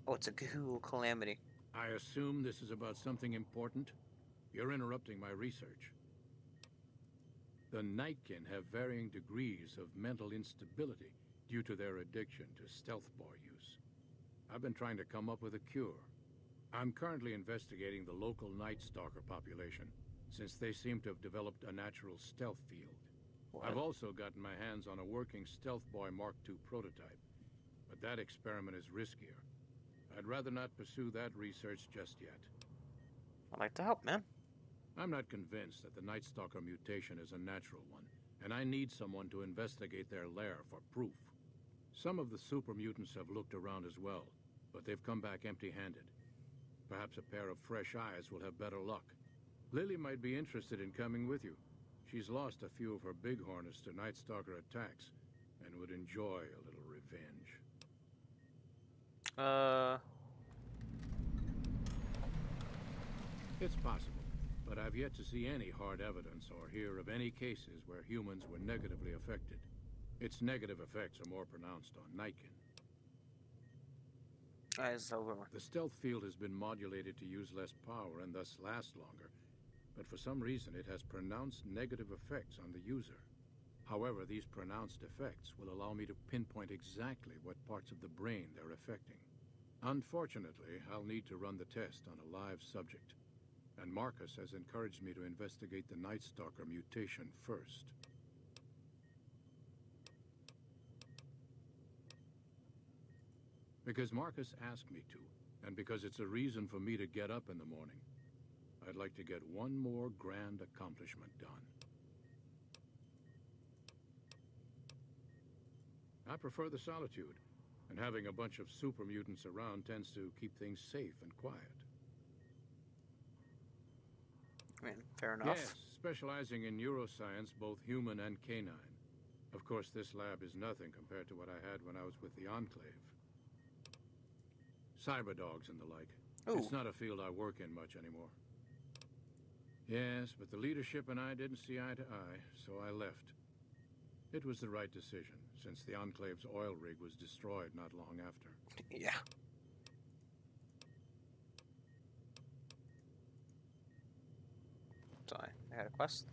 Oh, it's a Ghoul Calamity. I assume this is about something important? You're interrupting my research. The Nightkin have varying degrees of mental instability due to their addiction to stealth boy use. I've been trying to come up with a cure. I'm currently investigating the local Night Stalker population, since they seem to have developed a natural stealth field. What? I've also gotten my hands on a working Stealth Boy Mark II prototype, but that experiment is riskier. I'd rather not pursue that research just yet. I'd like to help, man. I'm not convinced that the Night Stalker mutation is a natural one, and I need someone to investigate their lair for proof. Some of the super mutants have looked around as well, but they've come back empty-handed. Perhaps a pair of fresh eyes will have better luck. Lily might be interested in coming with you. She's lost a few of her bighorners to Night Stalker attacks, and would enjoy a little revenge. It's possible, but I've yet to see any hard evidence or hear of any cases where humans were negatively affected. Its negative effects are more pronounced on Nightkin. The stealth field has been modulated to use less power and thus last longer, but for some reason it has pronounced negative effects on the user. However, these pronounced effects will allow me to pinpoint exactly what parts of the brain they're affecting. Unfortunately, I'll need to run the test on a live subject, and Marcus has encouraged me to investigate the Night Stalker mutation first. Because Marcus asked me to, and because it's a reason for me to get up in the morning, I'd like to get one more grand accomplishment done. I prefer the solitude, and having a bunch of super mutants around tends to keep things safe and quiet. I mean, fair enough. Yes, specializing in neuroscience, both human and canine. Of course, this lab is nothing compared to what I had when I was with the Enclave. Cyberdogs and the like. Ooh. It's not a field I work in much anymore. Yes, but the leadership and I didn't see eye to eye, so I left. It was the right decision, since the Enclave's oil rig was destroyed not long after. Yeah. So I had a quest.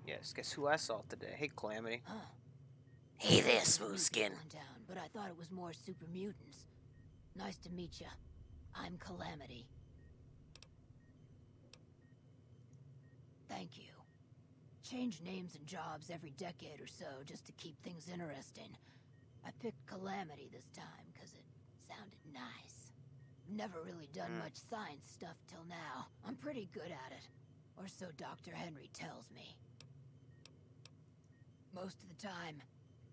Yes, guess who I saw today? Hey, Calamity. Huh. Hey there, Smoothskin. Down, but I thought it was more super mutants. Nice to meet you. I'm Calamity. Thank you. Change names and jobs every decade or so just to keep things interesting. I picked Calamity this time because it sounded nice. Never really done much science stuff till now. I'm pretty good at it. Or so Dr. Henry tells me. Most of the time,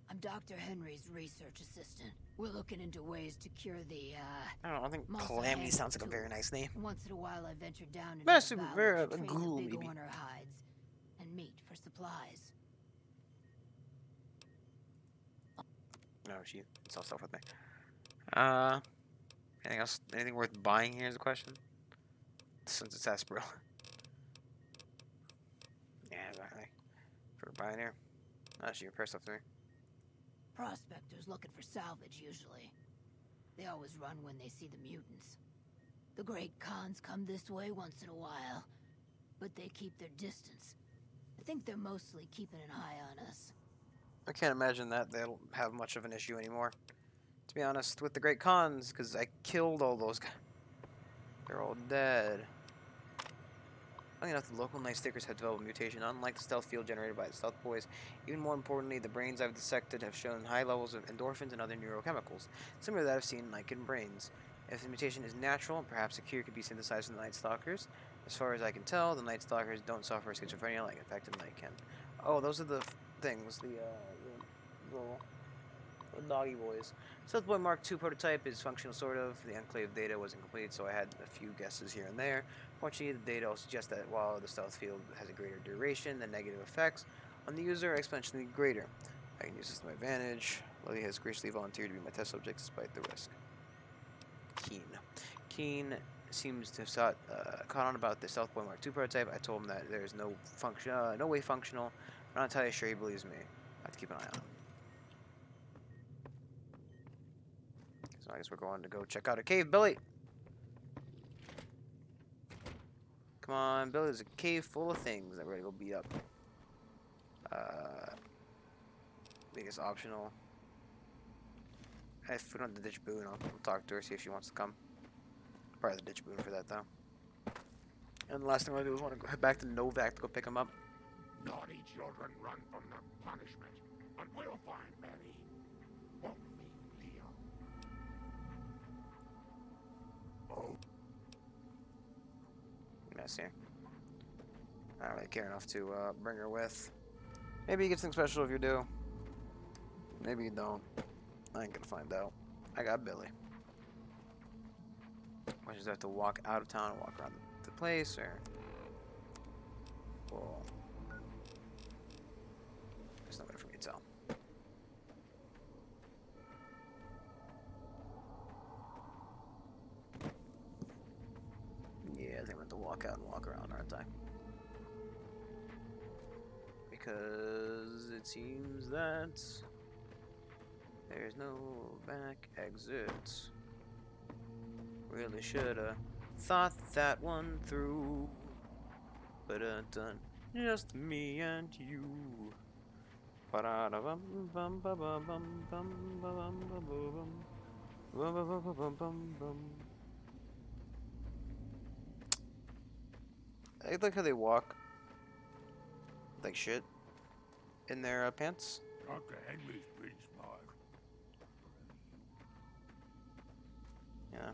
I'm Dr. Henry's research assistant. We're looking into ways to cure the, I don't know, I think Calamity sounds like a very nice name. Once in a while I venture down into Best the super, valley very to train ghoul, the maybe. bighorner hides and meat for supplies. No, she saw stuff with me. Anything else? Anything worth buying here is the question. Since it's Asperilla. Yeah, exactly. For buying here. Oh, she repair stuff to me. Prospectors looking for salvage, usually. They always run when they see the mutants. The Great Khans come this way once in a while, but they keep their distance. I think they're mostly keeping an eye on us. I can't imagine that they'll have much of an issue anymore. To be honest, with the Great Khans, because I killed all those guys. They're all dead. Funny enough, the local Night Stalkers have developed a mutation, unlike the stealth field generated by the Stealth Boys. Even more importantly, the brains I've dissected have shown high levels of endorphins and other neurochemicals, similar to that I've seen in Nightkin brains. If the mutation is natural, perhaps a cure could be synthesized from the Night Stalkers. As far as I can tell, the Night Stalkers don't suffer schizophrenia like infected Night can. Oh, those are the things, the little doggy boys. Stealth Boy Mark II prototype is functional, sort of. The Enclave data wasn't complete, so I had a few guesses here and there. Fortunately, the data all suggests that while the stealth field has a greater duration, the negative effects on the user are exponentially greater. I can use this to my advantage. Lily has graciously volunteered to be my test subject despite the risk. Keen seems to have caught on about the Stealth Boy Mark II prototype. I told him that there is no way functional. I'm not entirely sure he believes me. I have to keep an eye on him. So I guess we're going to go check out a cave. Billy! Come on, Billy. There's a cave full of things that we're going to go beat up. I think it's optional. If we don't have the ditch Boone, I'll talk to her, see if she wants to come. Probably the ditch Boone for that, though. And the last thing I want to do is want to head back to Novak to go pick him up. Naughty children run from the punishment, but we'll find Mary. Won't we, Leo? Oh. Mess here. I don't really care enough to bring her with. Maybe you get something special if you do. Maybe you don't. I ain't gonna find out. I got Billy. I just have to walk out of town and walk around the place, or... Well... There's no way for me to tell. Yeah, I think I'm going to walk out and walk around, aren't I? Because it seems that there's no back exit. Really shoulda thought that one through, but done just me and you. I like how they walk like shit in their pants. Dr. Henry's pretty smart. Yeah.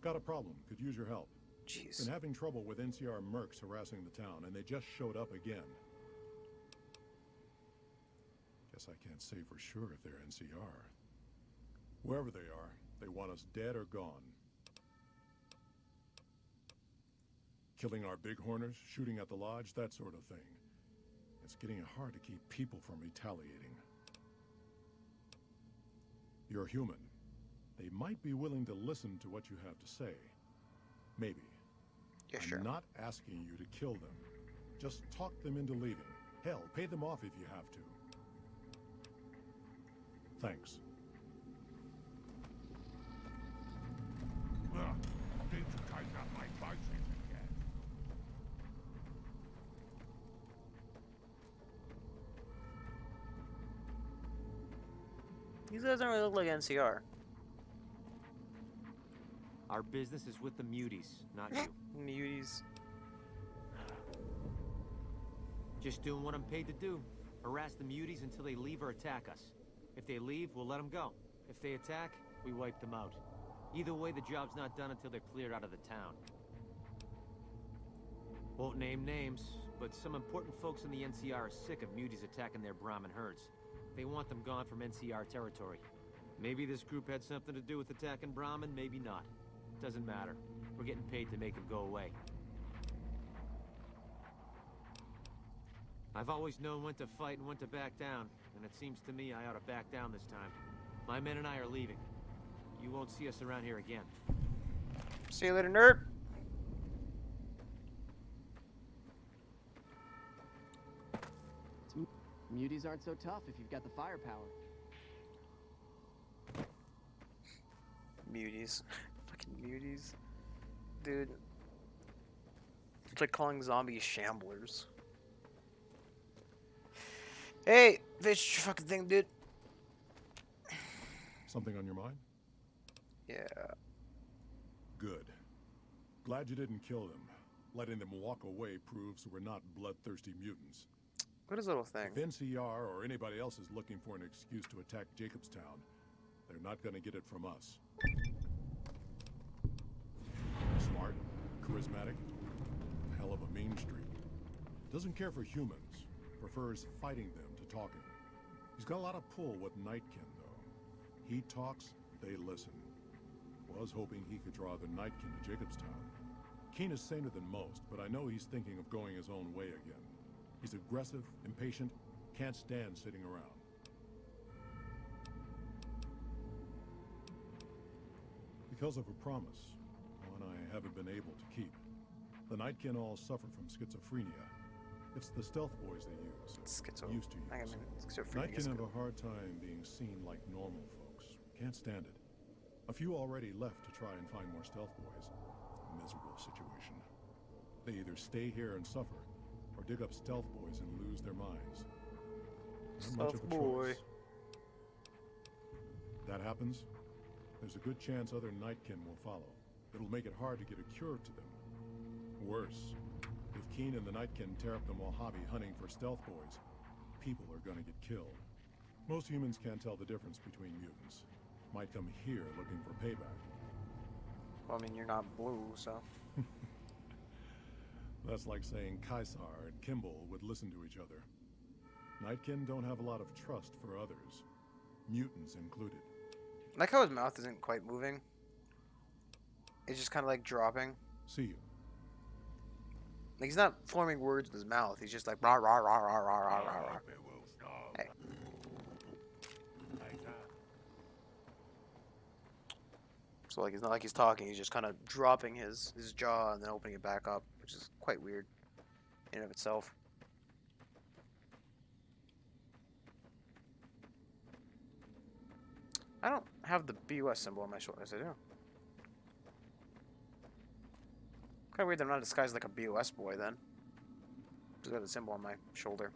Got a problem. Could use your help. Jeez. Been having trouble with NCR mercs harassing the town, and they just showed up again. Guess I can't say for sure if they're NCR. Wherever they are, they want us dead or gone. Killing our bighorners, shooting at the lodge, that sort of thing. It's getting hard to keep people from retaliating. You're human. They might be willing to listen to what you have to say. Maybe. Yeah, sure. I'm not asking you to kill them. Just talk them into leaving. Hell, pay them off if you have to. Thanks. Did you tighten up my biceps again? These guys don't really look like NCR. Our business is with the muties, not you. Muties. Just doing what I'm paid to do. Harass the muties until they leave or attack us. If they leave, we'll let them go. If they attack, we wipe them out. Either way, the job's not done until they're cleared out of the town. Won't name names, but some important folks in the NCR are sick of muties attacking their Brahmin herds. They want them gone from NCR territory. Maybe this group had something to do with attacking Brahmin, maybe not. Doesn't matter. We're getting paid to make them go away. I've always known when to fight and when to back down, and it seems to me I ought to back down this time. My men and I are leaving. You won't see us around here again. See you later, nerd. Muties aren't so tough if you've got the firepower. Muties. Fucking muties. Dude. It's like calling zombies shamblers. Hey, fish fucking thing, dude. Something on your mind? Yeah. Good. Glad you didn't kill them. Letting them walk away proves we're not bloodthirsty mutants. What is this little thing? If NCR or anybody else is looking for an excuse to attack Jacobstown, They're not gonna get it from us. Smart, charismatic, a hell of a mean streak. Doesn't care for humans, prefers fighting them to talking. He's got a lot of pull with Nightkin, though. He talks, they listen. Was hoping he could draw the Nightkin to Jacobstown. Keen is saner than most, but I know he's thinking of going his own way again. He's aggressive, impatient, can't stand sitting around. Because of a promise, one I haven't been able to keep. The Nightkin all suffer from schizophrenia. It's the stealth boys they use. Used to use. Nightkin have a hard time being seen like normal folks. Can't stand it. A few already left to try and find more stealth boys. Miserable situation. They either stay here and suffer, or dig up stealth boys and lose their minds. Not much of a choice. That happens, there's a good chance other Nightkin will follow. It'll make it hard to get a cure to them. Worse, if Keen and the Nightkin tear up the Mojave hunting for stealth boys, people are gonna get killed. Most humans can't tell the difference between mutants. Might come here looking for payback. Well, I mean, you're not blue, so... That's like saying Caesar and Kimball would listen to each other. Nightkin don't have a lot of trust for others, mutants included. I like how his mouth isn't quite moving. It's just kind of like dropping. See you. Like he's not forming words with his mouth. He's just like rah rah rah rah rah rah rah rah. Hey. So like it's not like he's talking. He's just kind of dropping his jaw and then opening it back up, which is quite weird in and of itself. I don't have the BUS symbol on my shoulder. Yes, I do. Kind of weird that I'm not disguised like a BUS boy then. Just got the symbol on my shoulder.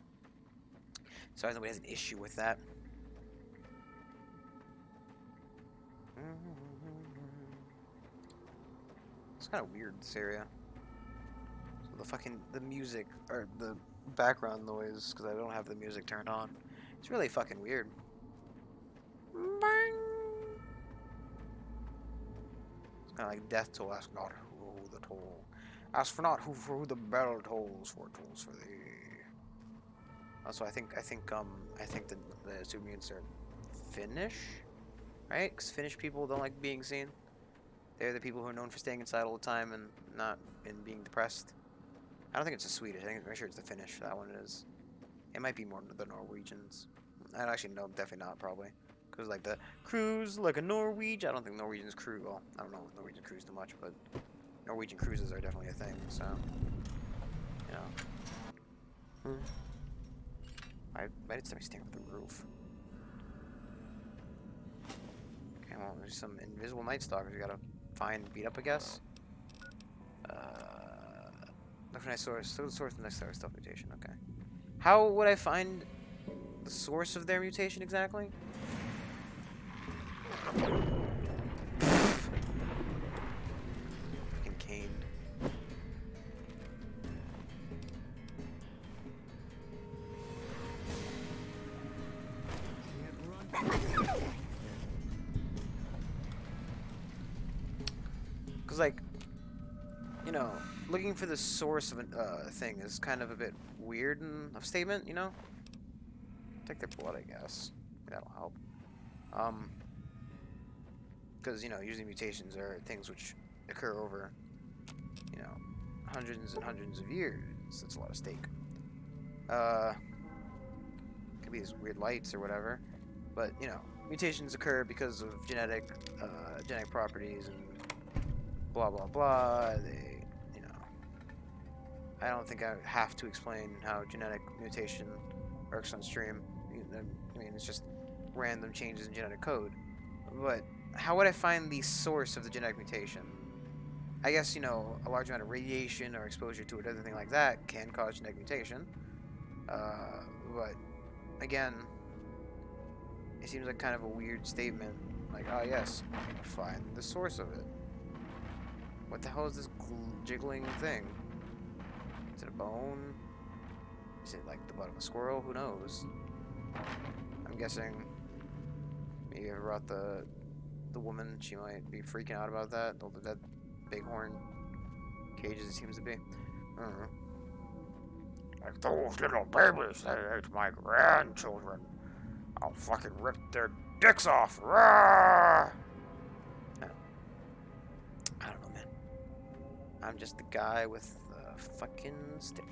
So I think nobody has an issue with that. It's kind of weird, this area. So the music, or the background noise, because I don't have the music turned on. It's really fucking weird. Bang! It's kind of like death toll. Ask not who the toll. Ask for not who the bell tolls for thee. Also, I think the super mutants are Finnish, right? Because Finnish people don't like being seen. They're the people who are known for staying inside all the time and being depressed. I don't think it's the Swedish. I'm sure it's the Finnish. That one is. It might be more the Norwegians. I actually know, definitely not probably. Because like the cruise like a Norwegian. I don't think Norwegians cruise. Well, I don't know Norwegian cruise too much, but Norwegian cruises are definitely a thing. So, you know. Why did somebody stand with the roof? Okay, well, there's some invisible Night Stalkers we gotta find and beat up, I guess. Look for nice source. So the source of the Night Stalker stealth mutation. Okay. How would I find the source of their mutation exactly? Fucking caned. Cause like, you know, looking for the source of a thing is kind of a bit weird in a statement, you know? Take their blood, I guess. That'll help. Because, you know, usually mutations are things which occur over, you know, hundreds and hundreds of years. That's a lot of stake. Could be these weird lights or whatever. But, you know, mutations occur because of genetic properties and blah, blah, blah. They, you know, I don't think I have to explain how genetic mutation works on stream. I mean, it's just random changes in genetic code. But how would I find the source of the genetic mutation? I guess, you know, a large amount of radiation or exposure to it, or anything like that, can cause genetic mutation. But, again, it seems like kind of a weird statement. Like, oh yes, find the source of it. What the hell is this jiggling thing? Is it a bone? Is it like the butt of a squirrel? Who knows? I'm guessing Maybe if I brought the woman, she might be freaking out about that. That bighorn cages it seems to be. I don't know. Like those little babies, they ate my grandchildren. I'll fucking rip their dicks off. Rah! I don't know, man. I'm just the guy with the fucking stick.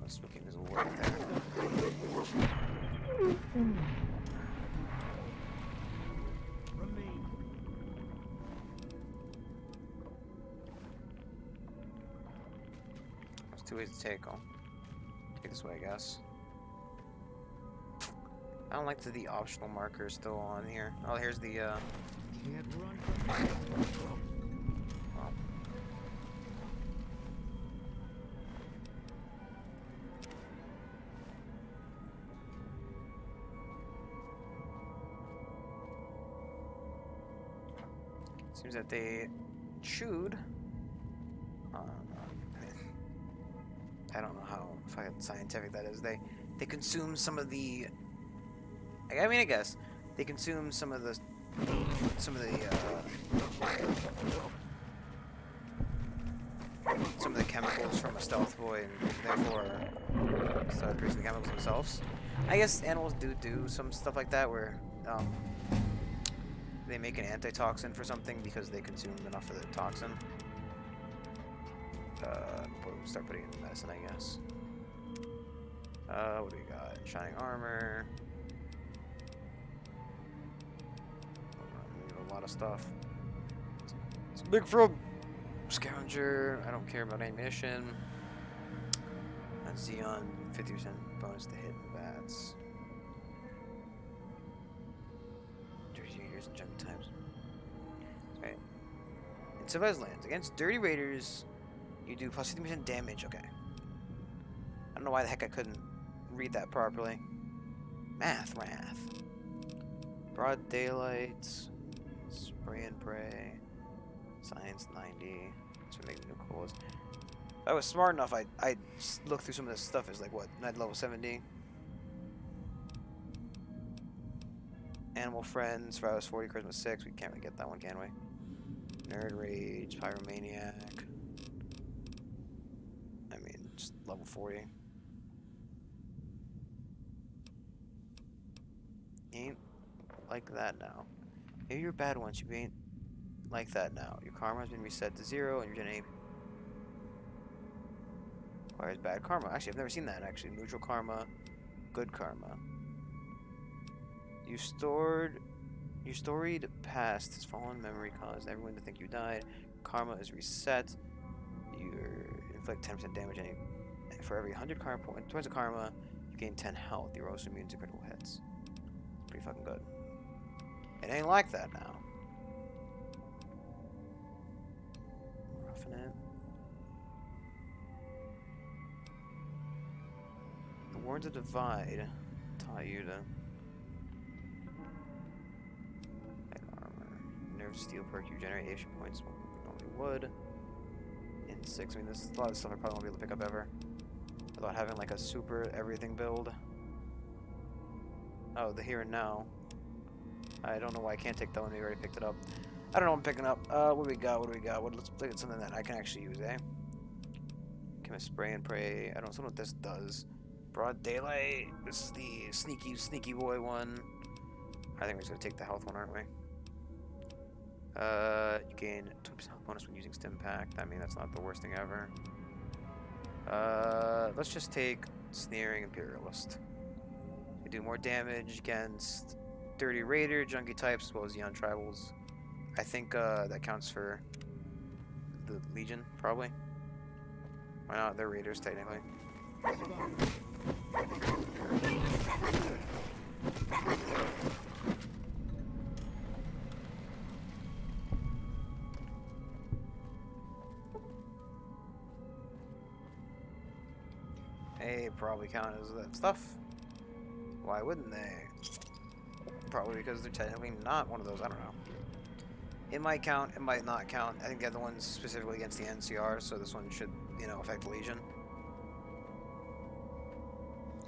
Smoking is a word there. There's two ways to take them. Take this way, I guess. I don't like the optional markers still on here. Oh, here's the Can't run from seems that they chewed. I don't know how fucking scientific that is. They consume some of the. I mean, I guess they consume some of the chemicals from a stealth boy, and therefore start producing the chemicals themselves. I guess animals do some stuff like that where they make an antitoxin for something because they consumed enough of the toxin. Start putting it in medicine, I guess. What do we got? Shining armor. A lot of stuff. It's big frog. Scavenger. I don't care about ammunition. Xeon. 50% bonus to hit and bats. Dirty Raiders and junk times. Right. In civilized lands, against dirty raiders, you do plus 50% damage. Okay. I don't know why the heck I couldn't read that properly. Math. Broad daylight. Spray and pray. Science 90. That's what makes new calls. If I was smart enough, I'd look through some of this stuff. It's like what? Night level 70. Animal friends. Frows 40. Charisma 6. We can't really get that one, can we? Nerd rage. Pyromaniac. I mean, just level 40. Ain't like that now. Maybe you're bad once, you ain't like that now. Your karma has been reset to 0 and your DNA requires bad karma. Actually, I've never seen that actually. Neutral karma, good karma. Your storied past has fallen memory caused everyone to think you died. Karma is reset. You inflict 10% damage for every 100 karma points of karma, you gain 10 health. You're also immune to critical hits. Pretty fucking good. It ain't like that now. Roughing it. The Wards of Divide tie you to armor. Nerve steel perk, you generate action points more than you normally would. In 6, I mean, there's a lot of stuff I probably won't be able to pick up ever. Without having like a super everything build. Oh, the here and now. I don't know why I can't take that one. They already picked it up. I don't know what I'm picking up. What do we got? Let's look at something that I can actually use, eh? Can I spray and pray? I don't know what this does. Broad daylight. This is the sneaky boy one. I think we're just gonna take the health one, aren't we? You gain 20% health bonus when using stim pack. I mean, that's not the worst thing ever. Let's just take Sneering Imperialist. We do more damage against Dirty Raider, Junkie types, as well as Yeon Tribals. I think that counts for the Legion, probably. Why not? They're Raiders, technically. They probably count as that stuff. Why wouldn't they? Probably because they're technically not one of those. I don't know. It might count, it might not count. I think the other one's specifically against the NCR, so this one should, you know, affect Legion.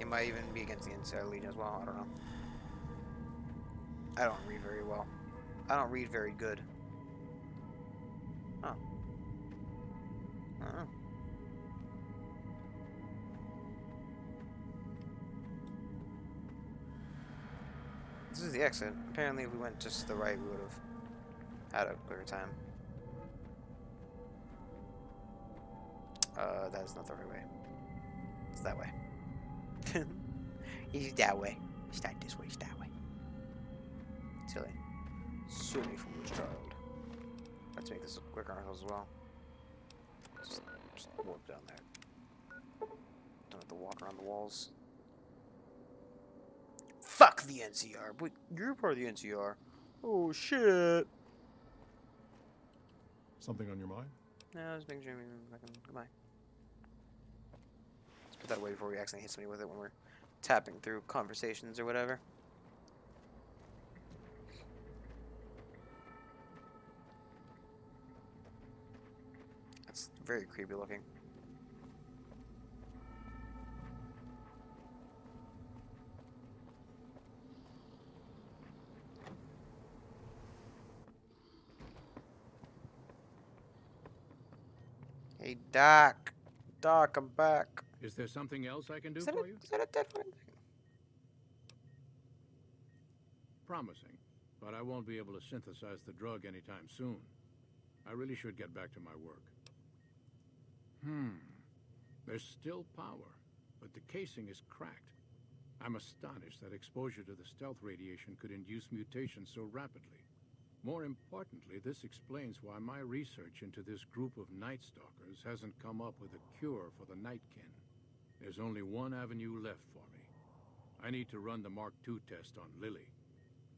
It might even be against the NCR Legion as well. I don't know. I don't read very well. I don't read very good. Oh. I don't know. This is the exit. Apparently, if we went just to the right, we would have had a quicker time. That is not the right way. It's that way. It's that way. It's not this way, it's that way. Silly. Silly foolish child. Let's make this a quicker on as well. Just warp down there. Don't have to walk around the walls. Fuck the NCR. But you're part of the NCR. Oh shit. Something on your mind? No, I was making sure. Goodbye. Let's put that away before we accidentally hit somebody with it when we're tapping through conversations or whatever. That's very creepy looking. Hey, Doc. Doc, I'm back. Is there something else I can do Is that for you? Is that a dead fucking thing? Promising, but I won't be able to synthesize the drug anytime soon. I really should get back to my work. There's still power, but the casing is cracked. I'm astonished that exposure to the stealth radiation could induce mutations so rapidly. More importantly, this explains why my research into this group of Night Stalkers hasn't come up with a cure for the Nightkin. There's only one avenue left for me. I need to run the Mark II test on Lily.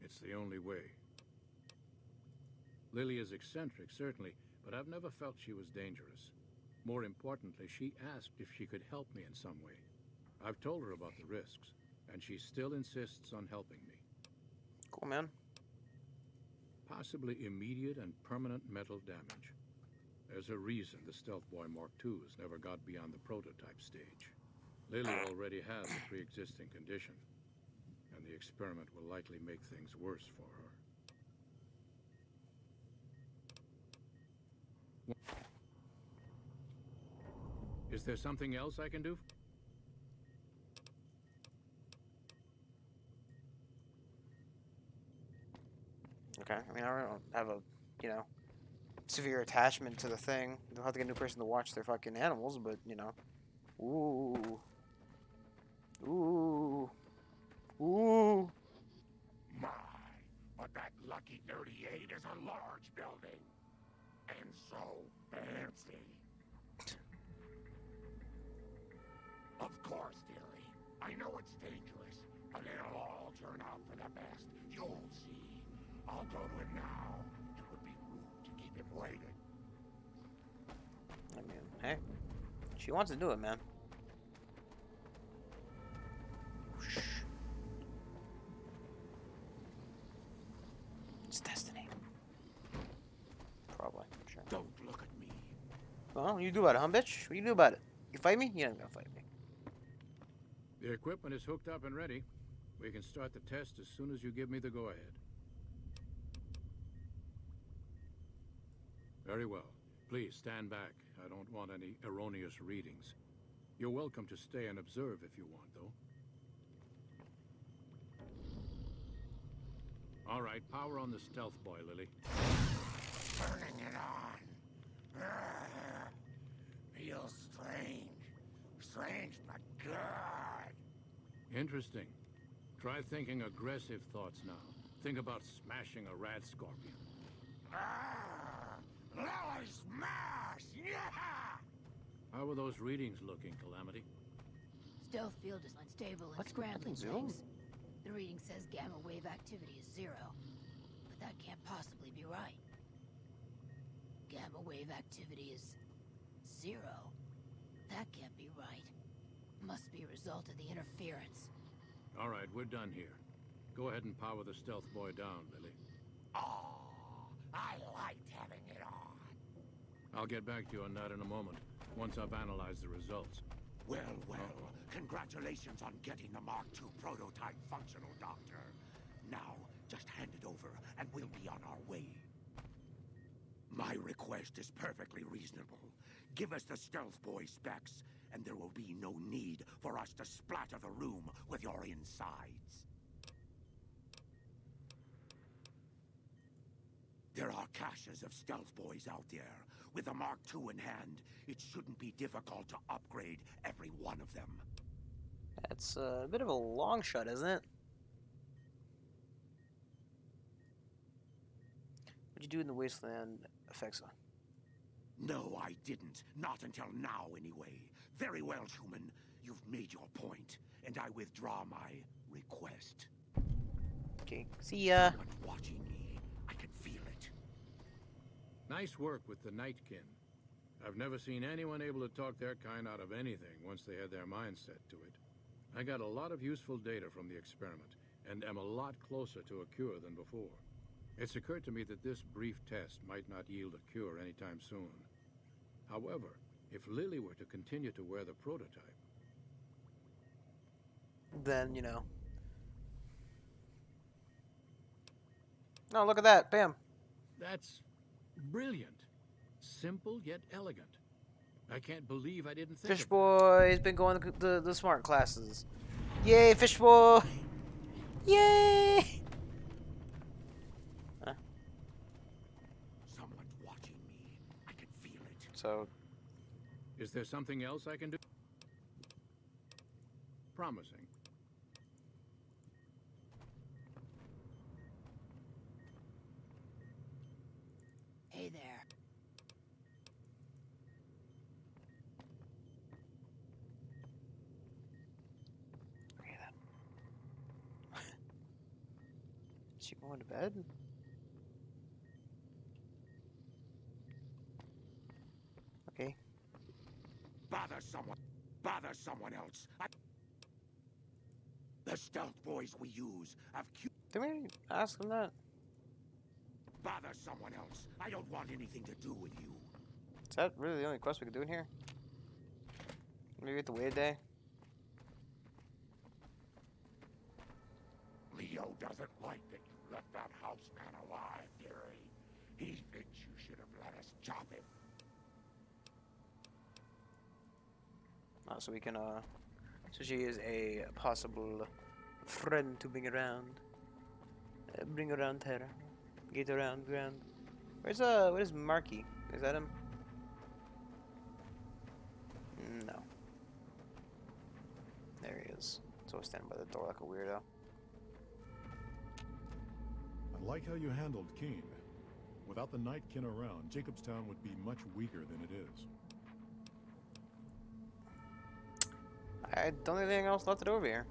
It's the only way. Lily is eccentric, certainly, but I've never felt she was dangerous. More importantly, she asked if she could help me in some way. I've told her about the risks, and she still insists on helping me. Cool, man. Possibly immediate and permanent mental damage. There's a reason the Stealth Boy Mark IIs never got beyond the prototype stage. Lily already has a pre-existing condition, and the experiment will likely make things worse for her. Is there something else I can do? Okay, I mean, I don't have a, you know, severe attachment to the thing. They'll have to get a new person to watch their fucking animals, but, you know. Ooh. Ooh. Ooh. My, but that Lucky 38 is a large building. And so fancy. Of course, dearie. I know it's dangerous, but it'll all turn out for the best. You'll see. I'll go to him now. It would be rude to keep him waiting. I mean, hey. She wants to do it, man. Shh. It's destiny. Probably. Sure. Don't look at me. Well, what do you do about it, huh, bitch? What do you do about it? You fight me? You're not gonna fight me. The equipment is hooked up and ready. We can start the test as soon as you give me the go-ahead. Very well. Please stand back. I don't want any erroneous readings. You're welcome to stay and observe if you want, though. All right, power on the Stealth Boy, Lily. Turning it on. Feels strange. Strange, but good. Interesting. Try thinking aggressive thoughts now. Think about smashing a rad scorpion. Lily smash! Yeah! How are those readings looking, Calamity? Stealth field is unstable and What's scrambling zoom? things. The reading says gamma wave activity is 0, but that can't possibly be right. Gamma wave activity is 0. That can't be right. Must be a result of the interference. All right, we're done here. Go ahead and power the Stealth Boy down, Lily. Oh, I liked having it on. I'll get back to you on that in a moment, once I've analyzed the results. Well, well, congratulations on getting the Mark II prototype functional, Doctor. Now, just hand it over, and we'll be on our way. My request is perfectly reasonable. Give us the Stealth Boy specs, and there will be no need for us to splatter the room with your insides. There are caches of Stealth Boys out there. With the Mark II in hand, it shouldn't be difficult to upgrade every one of them. That's a bit of a long shot, isn't it? What'd you do in the Wasteland, Afexa? No, I didn't. Not until now, anyway. Very well, human. You've made your point, and I withdraw my request. Okay, see ya. Someone's watching me. I can feel it. Nice work with the Nightkin. I've never seen anyone able to talk their kind out of anything once they had their mind set to it. I got a lot of useful data from the experiment, and am a lot closer to a cure than before. It's occurred to me that this brief test might not yield a cure anytime soon. However, if Lily were to continue to wear the prototype... Then, you know... Oh, look at that. Bam. That's brilliant. Simple yet elegant. I can't believe I didn't think Fish of Boy's been going to the smart classes. Yay, Fish Boy! Yay! Huh? Someone's watching me. I can feel it. So... Is there something else I can do? Promising. Hey there. Okay then. Is she going to bed? Okay. Bother someone else. The Stealth Boys we use have Did we ask him that? Bother someone else. I don't want anything to do with you. Is that really the only quest we could do in here? Maybe at the Wade Day? Leo doesn't like that you left that houseman alive, Gary. He thinks you should have let us chop him. Oh, so we can, so she is a possible friend to bring around. Bring around her. Get around ground. Where's Marky? Is that him? No. There he is. So standing by the door like a weirdo. I like how you handled Keen. Without the Nightkin around, Jacobstown would be much weaker than it is. I don't think anything else left it over here.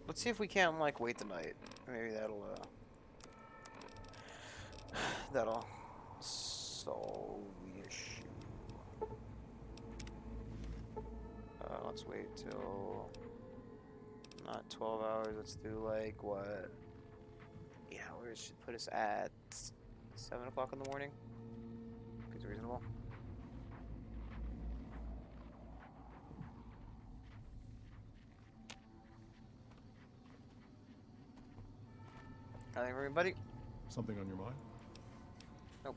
Let's see if we can't, like, wait the night. Maybe that'll solve the issue. Let's wait till not 12 hours. Let's do, like, what? Yeah, where should put us at 7 o'clock in the morning? Seems reasonable. Anything for everybody? Something on your mind? Nope.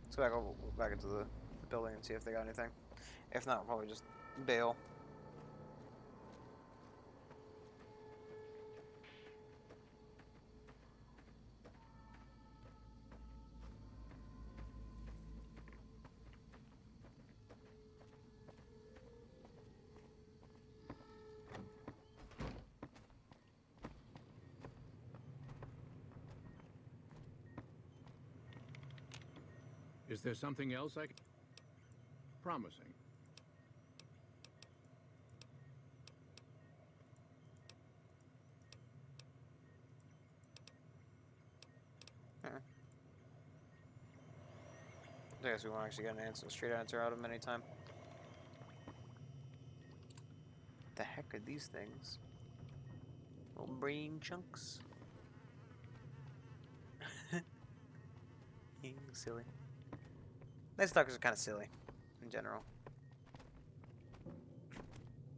Let's go back into the building and see if they got anything. If not, we'll probably just bail. Is there something else I can... Promising. I guess we won't actually get an answer, straight answer out of them anytime. The heck are these things? Little brain chunks. Silly. Night stalkers are kind of silly. in general.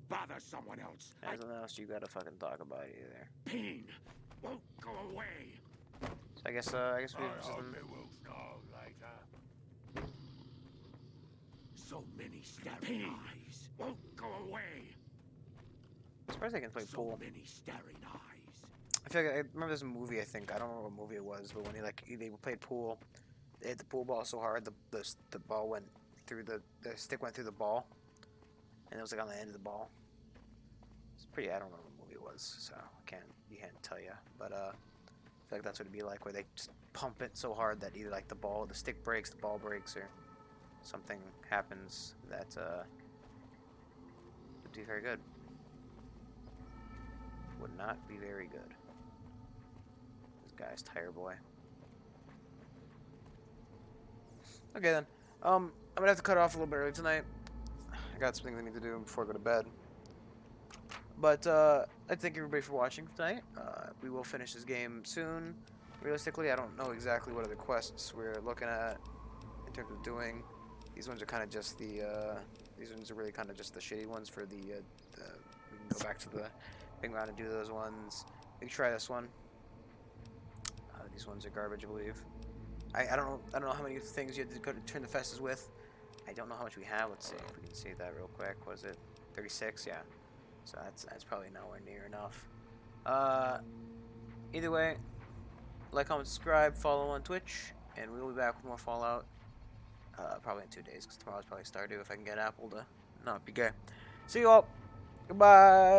Bother someone else. There's nothing else you gotta fucking talk about either. Pain won't go away. So I guess we just. So many staring eyes won't go away. I'm surprised I can play pool. So many staring eyes. I feel like I remember this movie. I think I don't remember what movie it was, but when they played pool, they hit the pool ball so hard the ball went through the stick went through the ball, and it was like on the end of the ball. It's pretty. I don't remember what movie it was, so I can't tell you. But I feel like that's what it'd be like, where they just pump it so hard that either like the stick breaks, the ball breaks, or something happens that would be very good. Would not be very good. This guy's tire boy. Okay then. I'm gonna have to cut off a little bit early tonight. I got some things I need to do before I go to bed. But I thank everybody for watching tonight. We will finish this game soon. Realistically, I don't know exactly what other quests we're looking at in terms of doing. These ones are kind of just the. These ones are really kind of just the shitty ones for the. We can go back to the big round and do those ones. We can try this one. These ones are garbage, I believe. I don't know how many things you had to go to turn the festus with. I don't know how much we have. Let's see if we can see that real quick. Was it 36? Yeah. So that's probably nowhere near enough. Either way, like, comment, subscribe, follow on Twitch, and we will be back with more Fallout. Probably in 2 days, because tomorrow's probably Stardew if I can get Apple to not be gay. See you all. Goodbye.